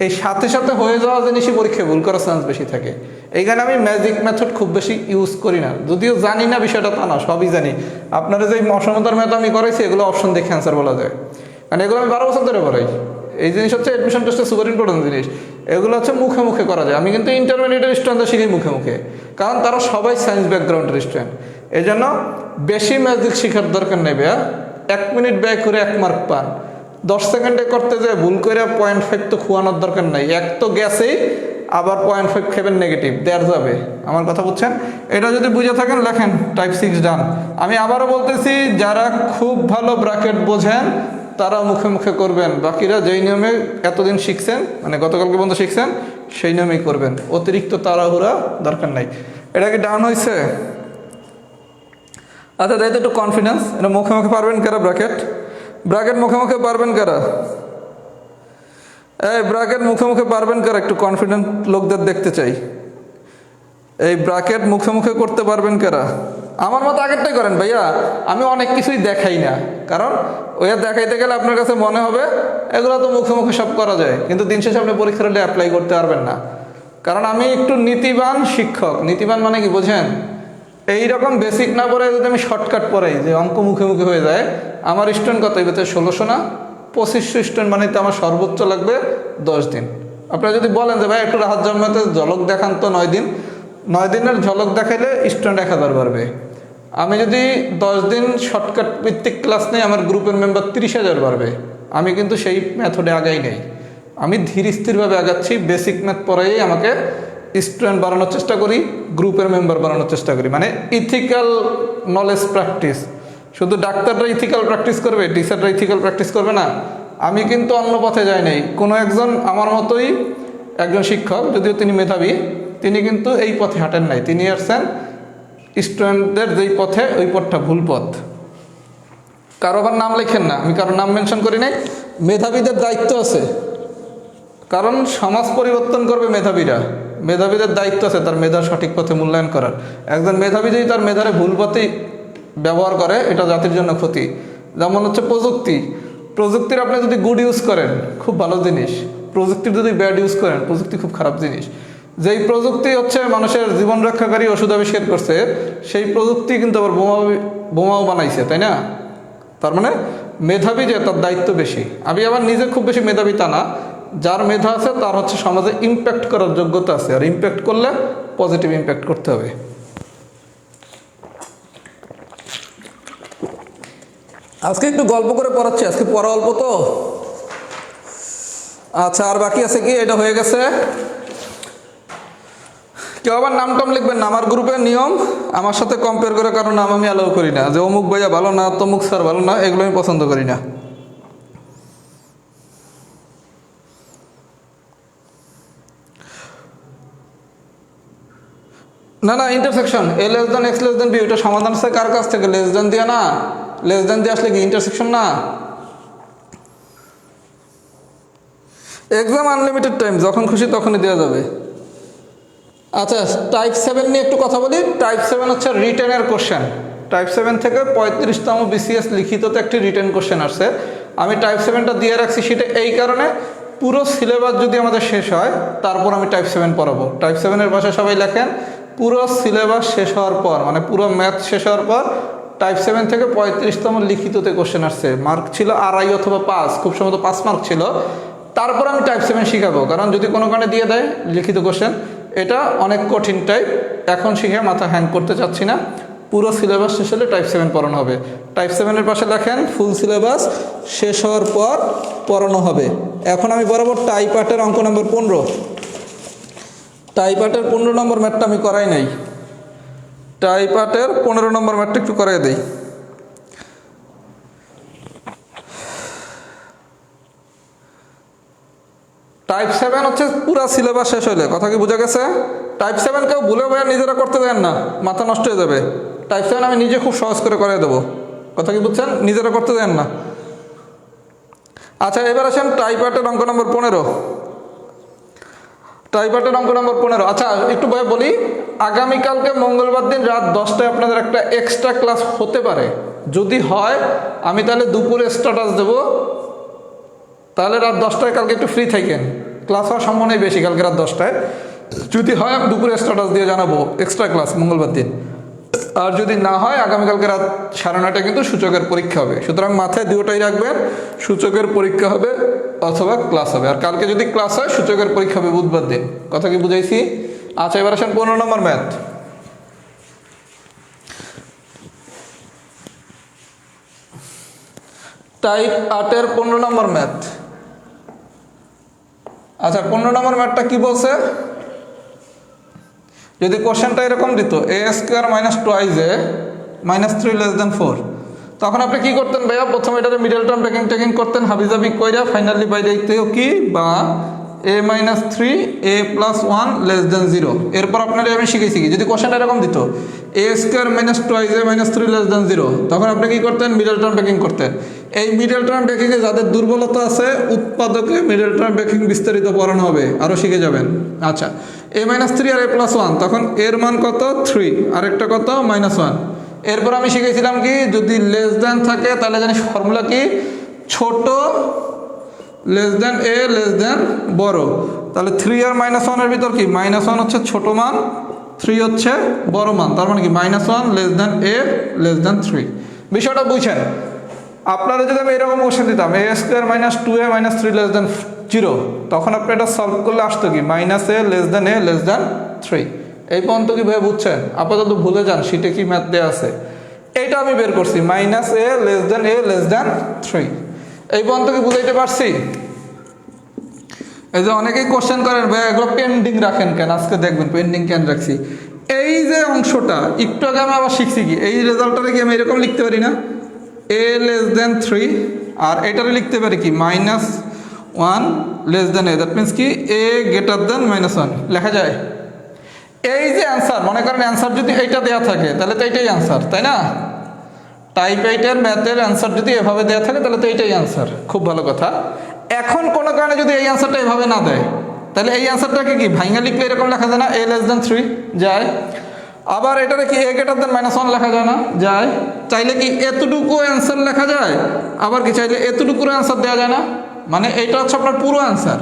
এই সাথে সাথে হয়ে যাওয়া জিনিসই পরীক্ষায় ভুল করার চান্স বেশি থাকে। এইখানে আমি ম্যাজিক মেথড খুব বেশি ইউজ করি না, যদিও জানি না বিষয়টা তা না, সবই জানি। আপনারা যে অসমতার মেথড আমি করাইছি এগুলো অপশন দেখে অ্যান্সার বলা যায়, কারণ এগুলো আমি 12 বছর ধরে করাই। এই জিনিস হচ্ছে অ্যাডমিশন টেস্টে সুপার ইম্পর্টেন্ট জিনিস। এগুলো হচ্ছে মুখে মুখে করা যায়। আমি কিন্তু ইন্টারমিডিয়েটের স্টুডেন্টদের শিখি মুখে মুখে, কারণ তারা সবাই সায়েন্স ব্যাকগ্রাউন্ডের স্টুডেন্ট। এই জন্য বেশি ম্যাজিক শেখার দরকার নেই ভাইয়া। 1 মিনিট ব্যয় করে 1 মার্ক পান, 10 সেকেন্ডে করতে যায় ভুল করে 0.5 তো খুয়ানোর দরকার নাই। এক তো গেছেই, আবার 0.5 খেবেন নেগেটিভ, দেওয়া যাবে। আমার কথা বুঝছেন? এটা যদি বুঝে থাকেন লেখেন টাইপ 6 ডান। আমি আবারও বলতেছি, যারা খুব ভালো ব্র্যাকেট বোঝেন তারা মুখে মুখে করবেন, বাকিরা যেই নিয়মে এতদিন শিখছেন, মানে গতকালকে পর্যন্ত শিখছেন, সেই নিয়মেই করবেন। অতিরিক্ত তাড়াহুড়া দরকার নাই। এটা কি ডান হয়েছে? আচ্ছা, তাই তো একটু কনফিডেন্স। এটা মুখে মুখে পারবেন কারা? ব্র্যাকেট ব্র্যাকেট মুখে মুখে পারবেন কারা? এই ব্র্যাকেট মুখে মুখে পারবেন কারা? একটু কনফিডেন্ট লোকদের দেখতে চাই। এই ব্র্যাকেট মুখে মুখে করতে পারবেন কারা? আমার মতো আগেরটাই করেন ভাইয়া, আমি অনেক কিছুই দেখাই না, কারণ ওইটা দেখাইতে গেলে আপনার কাছে মনে হবে এগুলো তো মুখে মুখে সব করা যায়, কিন্তু দিন শেষে আপনি পরীক্ষার হলে অ্যাপ্লাই করতে পারবেন না। কারণ আমি একটু নীতিবান শিক্ষক। নীতিবান মানে কি বোঝেন? এইরকম বেসিক না পড়ে যদি আমি শর্টকাট পড়াই যে অঙ্ক মুখে মুখে হয়ে যায়, আমার স্টুডেন্ট কত এবার 1600 না 2500 স্টুডেন্ট বানাইতে আমার সর্বোচ্চ লাগবে 10 দিন। আপনারা যদি বলেন যে ভাই একটু রাহাত জন্মাতে ঝলক দেখান তো 9 দিন, 9 দিনের ঝলক দেখাইলে স্টুডেন্ট 1000 বাড়বে। আমি যদি 10 দিন শর্টকাট ভিত্তিক ক্লাস নেই, আমার গ্রুপের মেম্বার 30,000 বাড়বে। আমি কিন্তু সেই মেথডে আগাই নেই, আমি ধীর স্থিরভাবে আগাচ্ছি। বেসিক ম্যাথ পড়াই আমাকে স্টুডেন্ট বাড়ানোর চেষ্টা করি, গ্রুপের মেম্বার বাড়ানোর চেষ্টা করি, মানে ইথিক্যাল নলেজ প্র্যাকটিস। শুধু ডাক্তাররা ইথিক্যাল প্র্যাকটিস করবে, টিচাররা ইথিক্যাল প্র্যাকটিস করবে না। আমি কিন্তু অন্য পথে যাই নাই। কোনো একজন আমার মতোই একজন শিক্ষক, যদিও তিনি মেধাবী, তিনি কিন্তু এই পথে হাঁটেন নাই। তিনি আসছেন স্টুডেন্টদের যেই পথে, ওই পথটা ভুল পথ। কারোবার নাম লেখেন না, আমি কারোর নাম মেনশন করি নাই। মেধাবীদের দায়িত্ব আছে, কারণ সমাজ পরিবর্তন করবে মেধাবীরা। মেধাবীদের দায়িত্ব আছে তার মেধার সঠিক পথে মূল্যায়ন করার। একজন মেধাবী যদি তার মেধারে ভুল পথে ব্যবহার করে, এটা জাতির জন্য ক্ষতি। যেমন হচ্ছে প্রযুক্তি, প্রযুক্তির আপনি যদি গুড ইউজ করেন খুব ভালো জিনিস, প্রযুক্তির যদি ব্যাড ইউজ করেন প্রযুক্তি খুব খারাপ জিনিস। যেই প্রযুক্তি হচ্ছে মানুষের জীবন রক্ষাকারী ওষুধ আবিষ্কার করছে, সেই প্রযুক্তি কিন্তু আবার বোমাও বানাইছে, তাই না? তার মানে মেধাবী যে তার দায়িত্ব বেশি। আমি আবার নিজে খুব বেশি মেধাবী তা না, যার মেধা আছে তার হচ্ছে সমাজে ইম্প্যাক্ট করার যোগ্যতা আছে, আর ইম্প্যাক্ট করলে পজিটিভ ইম্প্যাক্ট করতে হবে। আজকে একটু গল্প করে পড়াচ্ছি, আজকে পড়া অল্প তো। আচ্ছা, আর বাকি আছে কি? এটা হয়ে গেছে। কেউ আবার নাম টাম লিখবেন না। আমার গ্রুপের নিয়ম, আমার সাথে কম্পেয়ার করে কারো নাম আমি অ্যালাউ করি না, যে অমুক ভাইয়া ভালো না, তমুক স্যার ভালো না, এগুলো আমি পছন্দ করি না। না না, intersection A less than x less than B, ওটা সমাধান আছে কার কাছ থেকে? লেস দেন দিয়া না? লেস দেন দিয়ে আসলে কি ইন্টারসেকশন না? এক্সাম আনলিমিটেড টাইম, যখন খুশি তখনই দেওয়া যাবে। আচ্ছা, টাইপ 7 নিয়ে একটু কথা বলি। টাইপ 7 হচ্ছে রিটেনের কোশ্চেন। টাইপ 7 থেকে 35তম বিসিএস লিখিততে একটি রিটেন কোশ্চেন আসছে। আমি টাইপ 7টা দিয়ে রাখছি সেটা এই কারণে, পুরো সিলেবাস যদি আমাদের শেষ হয় তারপর আমি টাইপ 7 পড়াবো। টাইপ 7-এর ভাষায় সবাই লেখেন, পুরো সিলেবাস শেষ হওয়ার পর, মানে পুরো ম্যাথ শেষ হওয়ার পর টাইপ 7 থেকে 35তম লিখিততে কোশ্চেন আসছে। মার্ক ছিল 2.5 অথবা 5, খুব সম্ভবত 5 মার্ক ছিল। তারপর আমি টাইপ 7 শিখাবো, কারণ যদি কোনো কারণে দিয়ে দেয় লিখিত কোশ্চেন, এটা অনেক কঠিন টাইপ, এখন শিখে মাথা হ্যাং করতে চাচ্ছি না। পুরো সিলেবাস শেষ হলে টাইপ 7 পড়ানো হবে। টাইপ 7-এর পাশে লেখেন ফুল সিলেবাস শেষ হওয়ার পর পড়ানো হবে। এখন আমি পড়াবো টাইপ 8-এর অঙ্ক নম্বর 15। টাইপ 8-এর 15 নম্বর ম্যাথটা আমি করাই নাই। টাইপ 8-এর 15 নম্বর ম্যাথটা একটু করাই দিই। টাইপ 7 হচ্ছে পুরো সিলেবাস শেষ হলে, কথা কি বোঝা গেছে? টাইপ 7 কেউ ভুলে ভাইয়া নিজেরা করতে দেন না, মাথা নষ্ট হয়ে যাবে। টাইপ 7 আমি নিজে খুব সহজ করে করাই দেবো, কথা কি বুঝছেন? নিজেরা করতে দেন না। আচ্ছা, এবার আসেন টাইপ 8-এর অঙ্ক নম্বর 15। টাইপ 8-এর অঙ্ক নম্বর 15। আচ্ছা, একটু ভাই বলি, আগামীকালকে মঙ্গলবার দিন রাত 10টায় আপনাদের একটা এক্সট্রা ক্লাস হতে পারে। যদি হয় আমি তাহলে দুপুরে স্ট্যাটাস দেবো, তাহলে রাত 10টায় কালকে একটু ফ্রি থাকেন। ক্লাস হওয়ার সম্ভাবনাই বেশি কালকে রাত 10টায়। যদি হয় আমি দুপুরে স্ট্যাটাস দিয়ে জানাবো এক্সট্রা ক্লাস মঙ্গলবার দিন। আর যদি না হয় আগামীকালকে রাত 9:30টায় কিন্তু সূচকের পরীক্ষা হবে। সুতরাং মাথায় দুটোটাই রাখবেন, সূচকের পরীক্ষা হবে অথবা ক্লাস হবে। আর কালকে যদি ক্লাস হয় সূচকের পরীক্ষা হবে বুধবার দিন, কথা কি বুঝাইছি? আচ্ছা, এবার আসেন 15 নম্বর ম্যাথ। টাইপ 8-এর 15 নম্বর ম্যাথ। আচ্ছা, 15 নম্বর ম্যাথটা কি বলছে? যদি কোশ্চেনটা এরকম দিত a² - 2a -3 < 4, তখন আপনি কি করতেন ভাইয়া? প্রথমে এটাতে মিডল টার্ম টেকিং করতেন, হাবিজাবি কইরা ফাইনালি বাইরে দিতেও কি বা a - 3a + 1 < 0। এরপর আপনারা আমি শিখেছি কি, যদি কোশ্চেনটা এরকম দিত a² - 2a -3 < 0, তখন আপনি কি করতেন? মিডল টার্ম ব্রেকিং করতেন। এই মিডল টার্ম ব্রেকিংয়ে যাদের দুর্বলতা আছে, উৎপাদকে মিডল টার্ম ব্রেকিং বিস্তারিত পড়ানো হবে, আরও শিখে যাবেন। আচ্ছা, a - 3 আর a + 1, তখন এর মান কত? 3, আরেকটা কত? -1। এরপর আমি শিখেছিলাম কি, যদি লেস দেন থাকে তাহলে জানি ফর্মুলা কি, ছোট লেস দেন এ লেস দেন বড়। তাহলে 3 আর -1-এর ভিতর কি, -1 হচ্ছে ছোট মান, 3 হচ্ছে বড় মান, তার মানে কি -1 লেস দেন এ লেস দেন 3। বিষয়টা বুঝছেন? আপনারা যদি আমি এরকম কোশ্চেন দিতাম a² - 2a -3 < 0, তখন আপনি এটা সলভ করলে আসতো কি -a লেস দেন 3। এই পর্যন্ত কি ভাই বুঝছেন? আপাতত ভুলে যান শীটে কি ম্যাথ দেওয়া আছে, এইটা আমি বের করছি -a লেস দেন 3। এই পর্যন্ত কি বুঝাইতে পারছি? এই যে অনেকেই কোশ্চেন করেন ভাই এগুলো পেন্ডিং রাখেন কেন, আজকে দেখবেন পেন্ডিং কেন রাখছি। এই যে অংশটা একটু আগে আমি আবার শিখছি কি, এই রেজাল্টটা কি আমি এরকম লিখতে পারি না, a লেস দেন 3, আর এটারে লিখতে পারি কি -1 less than a, that means কি a গ্রেটার দেন -1 লেখা যায়। এই যে অ্যান্সার, মনে করেন অ্যান্সার যদি এইটা দেওয়া থাকে তাহলে তো এইটাই অ্যান্সার, তাই না? টাইপ 8-এর ম্যাথের অ্যান্সার যদি এভাবে দেওয়া থাকে তাহলে তো এইটাই অ্যান্সার, খুব ভালো কথা। এখন কোনো কারণে যদি এই অ্যান্সারটা এভাবে না দেয়, তাহলে এই অ্যান্সারটাকে কি ভাঙা লিখলে এরকম লেখা যায় না, a লেস দেন 3 যায়। আবার এটারে কি a গ্রেটার দেন -1 লেখা যায় না, যায়। চাইলে কি এতটুকু অ্যান্সার লেখা যায়, আবার কি চাইলে এতটুকুর অ্যান্সার দেওয়া যায় না। মানে এইটা হচ্ছে আপনার পুরো অ্যান্সার,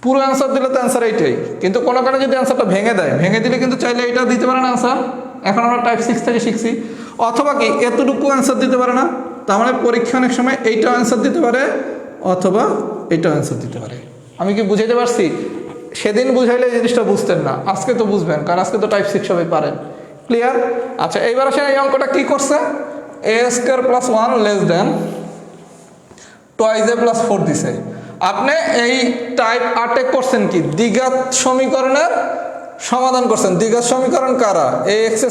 পুরো অ্যান্সার দিলে তো অ্যান্সার এইটাই। কিন্তু কোনো কারণে যদি অ্যান্সারটা ভেঙে দেয়, ভেঙে দিলে কিন্তু চাইলে এটা দিতে পারে না অ্যান্সার। এখন আমরা টাইপ 6 থেকে শিখছি। অথবা কি এতটুকু অ্যান্সার দিতে পারে না, তার মানে পরীক্ষা অনেক সময় এইটাও অ্যান্সার দিতে পারে অথবা এইটাও অ্যান্সার দিতে পারে। আমি কি বুঝাইতে পারছি? সেদিন বুঝাইলে এই জিনিসটা বুঝতেন না, আজকে তো বুঝবেন, কারণ আজকে তো টাইপ 6 সবাই পারেন। ক্লিয়ার? আচ্ছা, এইবার আসেন এই অঙ্কটা কি করছে, a² + 1 লেস দেন 2a + 4 দিছে। আপনি এই টাইপ 8-এ করছেন কি, দ্বিঘাত সমীকরণের সমাধান করছেন। দ্বিঘাত সমীকরণ কারা? ax²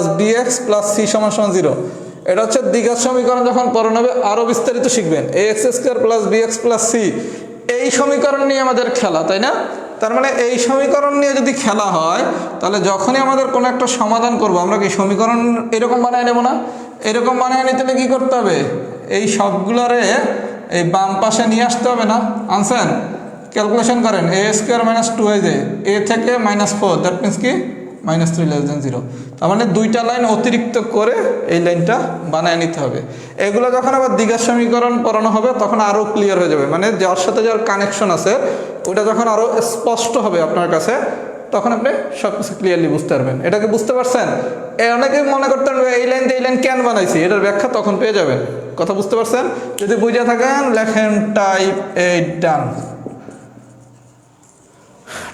+ bx + c = 0। এটা হচ্ছে দ্বিঘাত সমীকরণ। যখন পড়ানো হবে আরও বিস্তারিত শিখবেন। ax² + bx + c, এই সমীকরণ নিয়ে আমাদের খেলা, তাই না? তার মানে এই সমীকরণ নিয়ে যদি খেলা হয় তাহলে যখনই আমাদের কোনো একটা সমাধান করব আমরা কি সমীকরণ এরকম বানায় নেব না? এরকম বানায় নিতে হলে কী করতে হবে? এই সবগুলোরে এই বাম পাশে নিয়ে আসতে হবে না? আনসার ক্যালকুলেশন করেন, a স্কোয়ার মাইনাস 2 এ থেকে -4, দ্যাট মিনস কি -3 লেস দেন 0। তার মানে দুইটা লাইন অতিরিক্ত করে এই লাইনটা বানায় নিতে হবে। এগুলো যখন আবার দ্বিঘাত সমীকরণ পড়ানো হবে তখন আরও ক্লিয়ার হয়ে যাবে, মানে যার সাথে যার কানেকশন আছে ওটা যখন আরও স্পষ্ট হবে আপনার কাছে তখন আপনি সব কিছু ক্লিয়ারলি বুঝতে পারবেন। এটাকে বুঝতে পারছেন? অনেকেই মনে করতেন এই লাইন দিয়ে এই লাইন কেন বানাইছি, এটার ব্যাখ্যা তখন পেয়ে যাবেন। কথা বুঝতে পারছেন? যদি বুঝে থাকেন লেখেন টাইপ 8 ডান,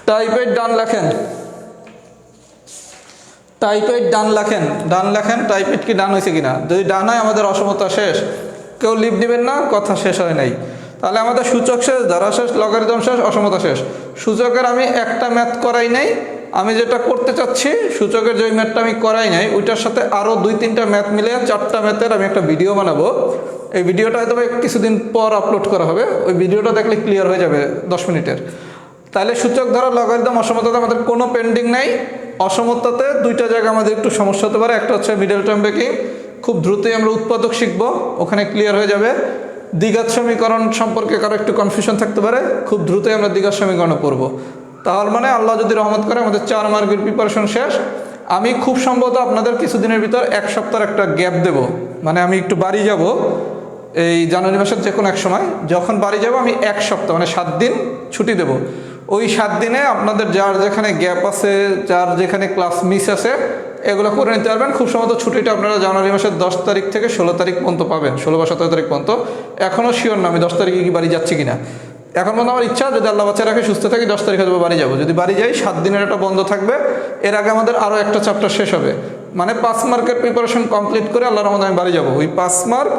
টাইপ 8 ডান লেখেন, টাইপ 8 ডান লেখেন, ডান লেখেন। টাইপ 8 কি ডান হয়েছে কিনা? যদি ডান হয় আমাদের অসমতা শেষ, কেউ লিভ দিবেন না, কথা শেষ হয় নাই। তাহলে আমাদের সূচক শেষ, ধারা শেষ, লগারিদম শেষ, অসমতা শেষ। সূচকের আমি একটা ম্যাথ করাই নাই, আমি যেটা করতে চাচ্ছি সূচকের যে ম্যাথটা আমি করাই নাই ওইটার সাথে আরও 2-3টা ম্যাথ মিলে 4টা ম্যাথের আমি একটা ভিডিও বানাবো। এই ভিডিওটা হয়তো কিছুদিন পর আপলোড করা হবে, ওই ভিডিওটা দেখলে ক্লিয়ার হয়ে যাবে 10 মিনিটের। তাহলে সূচক ধরা, লগারিদম, অসমতাতে আমাদের কোনো পেন্ডিং নাই। অসমতাতে দুইটা জায়গা আমাদের একটু সমস্যা হতে পারে, একটা হচ্ছে মিডল টার্ম ব্রেকিং, খুব দ্রুতই আমরা উৎপাদক শিখব, ওখানে ক্লিয়ার হয়ে যাবে। দ্বিঘাত সমীকরণ সম্পর্কে কারো একটু কনফিউশন থাকতে পারে, খুব দ্রুতই আমরা দ্বিঘাত সমীকরণে পড়ব। তাহলে মানে আল্লাহ যদি রহমত করে আমাদের 4 মার্কের প্রিপারেশন শেষ। আমি খুব সম্ভবত আপনাদের কিছুদিনের ভিতর 1 সপ্তাহের একটা গ্যাপ দেব, মানে আমি একটু বাড়ি যাব এই জানুয়ারি মাসের যে কোনো এক সময়, যখন বাড়ি যাব আমি 1 সপ্তাহ মানে 7 দিন ছুটি দেব। ওই 7 দিনে আপনাদের যার যেখানে গ্যাপ আছে, যার যেখানে ক্লাস মিস আছে এগুলো করে নিতে পারবেন। খুব সম্ভবত ছুটিটা আপনারা জানুয়ারি মাসের 10 তারিখ থেকে 16 তারিখ পর্যন্ত পাবেন, 16 বা 17 তারিখ পর্যন্ত। এখনও শিওর না আমি 10 তারিখে কি বাড়ি যাচ্ছি কিনা। এখন পর্যন্ত আমার ইচ্ছা, যদি আল্লাহ বাচ্চা রাখে সুস্থ থাকি 10 তারিখে যাবো বাড়ি যাবো। যদি বাড়ি যাই 7 দিনের একটা বন্ধ থাকবে, এর আগে আমাদের আরও একটা চ্যাপ্টার শেষ হবে, মানে 5 মার্কের প্রিপারেশন কমপ্লিট করে আল্লাহর রহমতে আমি বাড়ি যাবো। ওই 5 মার্ক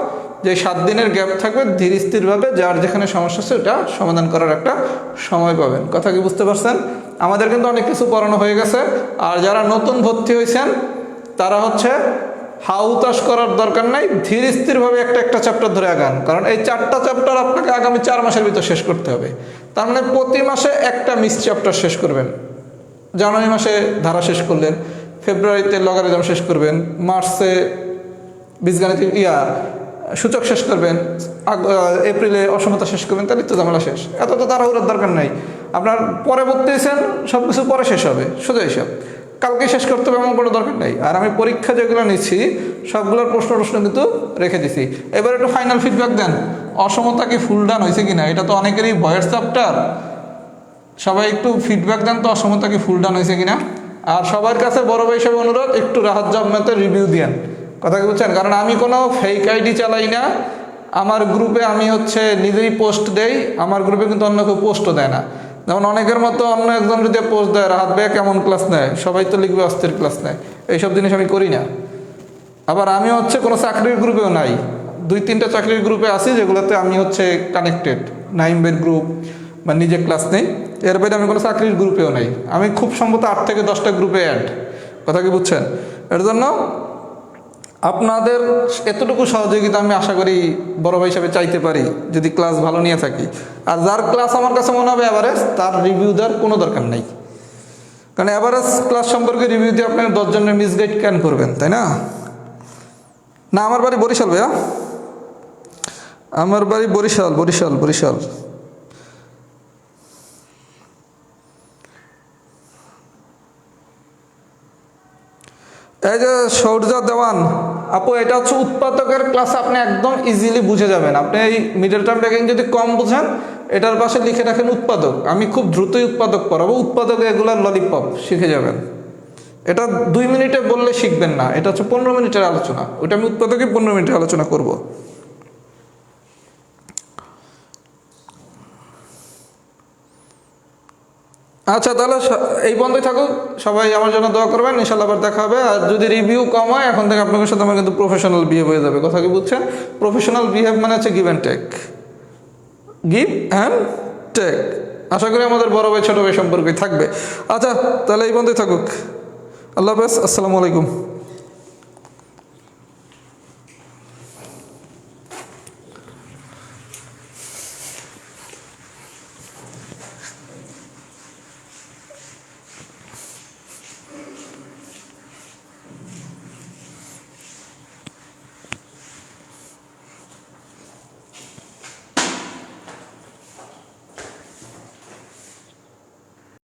যে 7 দিনের গ্যাপ থাকবে ধীর স্থিরভাবে যার যেখানে সমস্যা আছে ওটা সমাধান করার একটা সময় পাবেন। কথা কি বুঝতে পারছেন? আমাদের কিন্তু অনেক কিছু পড়ানো হয়ে গেছে। আর যারা নতুন ভর্তি হয়েছেন তারা হচ্ছে হাউতাশ করার দরকার নাই, ধীর স্থিরভাবে একটা চ্যাপ্টার ধরে আগান, কারণ এই 4টা চ্যাপ্টার আপনাকে আগামী 4 মাসের ভিতর শেষ করতে হবে। তার মানে প্রতি মাসে একটা মিস চ্যাপ্টার শেষ করবেন। জানুয়ারি মাসে ধারা শেষ করলেন, ফেব্রুয়ারিতে লগারিদম শেষ করবেন, মার্চে বীজগণিত সূচক শেষ করবেন, এপ্রিলে অসমতা শেষ করবেন, তাহলে তো ঝামেলা শেষ। এত তো তাড়াহুড়োর দরকার নাই। আপনার পরে ভর্তি হয়েছেন, সব কিছু পরে শেষ হবে, সোজা হিসাব, কালকে শেষ করতে হবে এমন কোনো দরকার নেই। আর আমি পরীক্ষা যেগুলো নিচ্ছি সবগুলোর প্রশ্ন কিন্তু রেখে দিছি। এবার একটু ফাইনাল ফিডব্যাক দেন, অসমতা কি ফুল ডান হয়েছে কিনা? এটা তো অনেকেরই ভয়ের চ্যাপ্টার, সবাই একটু ফিডব্যাক দেন তো অসমতা কি ফুল ডান হয়েছে কিনা। আর সবার কাছে বড় ভাই হিসেবে অনুরোধ, একটু রাহাত জাম্মাতের রিভিউ দিয়েন। কথা কি বুঝছেন? কারণ আমি কোনো ফেক আইডি চালাই না, আমার গ্রুপে আমি হচ্ছে নিজেই পোস্ট দেই, আমার গ্রুপে কিন্তু অন্য কেউ পোস্টও দেয় না। যেমন অনেকের মতো অন্য একজন যদি পোস্ট দেয় রাহাত ভাই কেমন ক্লাস নেয়, সবাই তো লিখবে অস্থির ক্লাস নেয়, এইসব জিনিস আমি করি না। আবার আমি হচ্ছে কোনো চাকরির গ্রুপেও নাই, 2-3টা চাকরির গ্রুপে আছি যেগুলোতে আমি হচ্ছে কানেক্টেড, নাইমের গ্রুপ বা নিজে ক্লাস নেই। এর বাইরে আমি কোনো চাকরির গ্রুপেও নাই। আমি খুব সম্ভবত 8 থেকে 10টা গ্রুপে অ্যাড। কথা কি বুঝছেন? এর জন্য আপনাদের এতটুকু সহযোগিতা আমি আশা করি বড় ভাই হিসাবে চাইতে পারি, যদি ক্লাস ভালো নিয়ে থাকি। আর যার ক্লাস আমার কাছে মনে হবে অ্যাভারেজ, তার রিভিউ দেওয়ার কোনো দরকার নেই। কারণ অ্যাভারেজ ক্লাস সম্পর্কে রিভিউ দিয়ে আপনাকে 10 জনের মিসগাইড কেন করবেন, তাই না? না, আমার বাড়ি বরিশাল ভাইয়া, আমার বাড়ি বরিশাল। এই যে সৌর্য দেওয়ান আপু, এটা হচ্ছে উৎপাদকের ক্লাস, আপনি একদম ইজিলি বুঝে যাবেন। আপনি এই মিডল টার্ম ব্রেকিং যদি কম বুঝেন, এটার পাশে লিখে রাখেন উৎপাদক, আমি খুব দ্রুতই উৎপাদক পড়াবো। উৎপাদক এগুলার ললিপপ শিখে যাবেন। এটা 2 মিনিটে বললে শিখবেন না, এটা হচ্ছে 15 মিনিটের আলোচনা। ওইটা আমি উৎপাদকে 15 মিনিটে আলোচনা করব। আচ্ছা, তাহলে এই বন্ধই থাকুক, সবাই আমার জন্য দোয়া করবেন, ইনশাল্লাহ আবার দেখা হবে। আর যদি রিভিউ কম হয়, এখন থেকে আপনাদের সাথে আমার কিন্তু প্রফেশনাল বিহেভ হয়ে যাবে। কথা কি বুঝছেন? প্রফেশনাল বিহেভ মানে হচ্ছে give and take, give and take. আশা করি আমাদের বড় ভাই ছোট ভাই সম্পর্কে থাকবে। আচ্ছা, তাহলে এই বন্ধই থাকুক। আল্লাহ হাফেজ, আসসালামু আলাইকুম।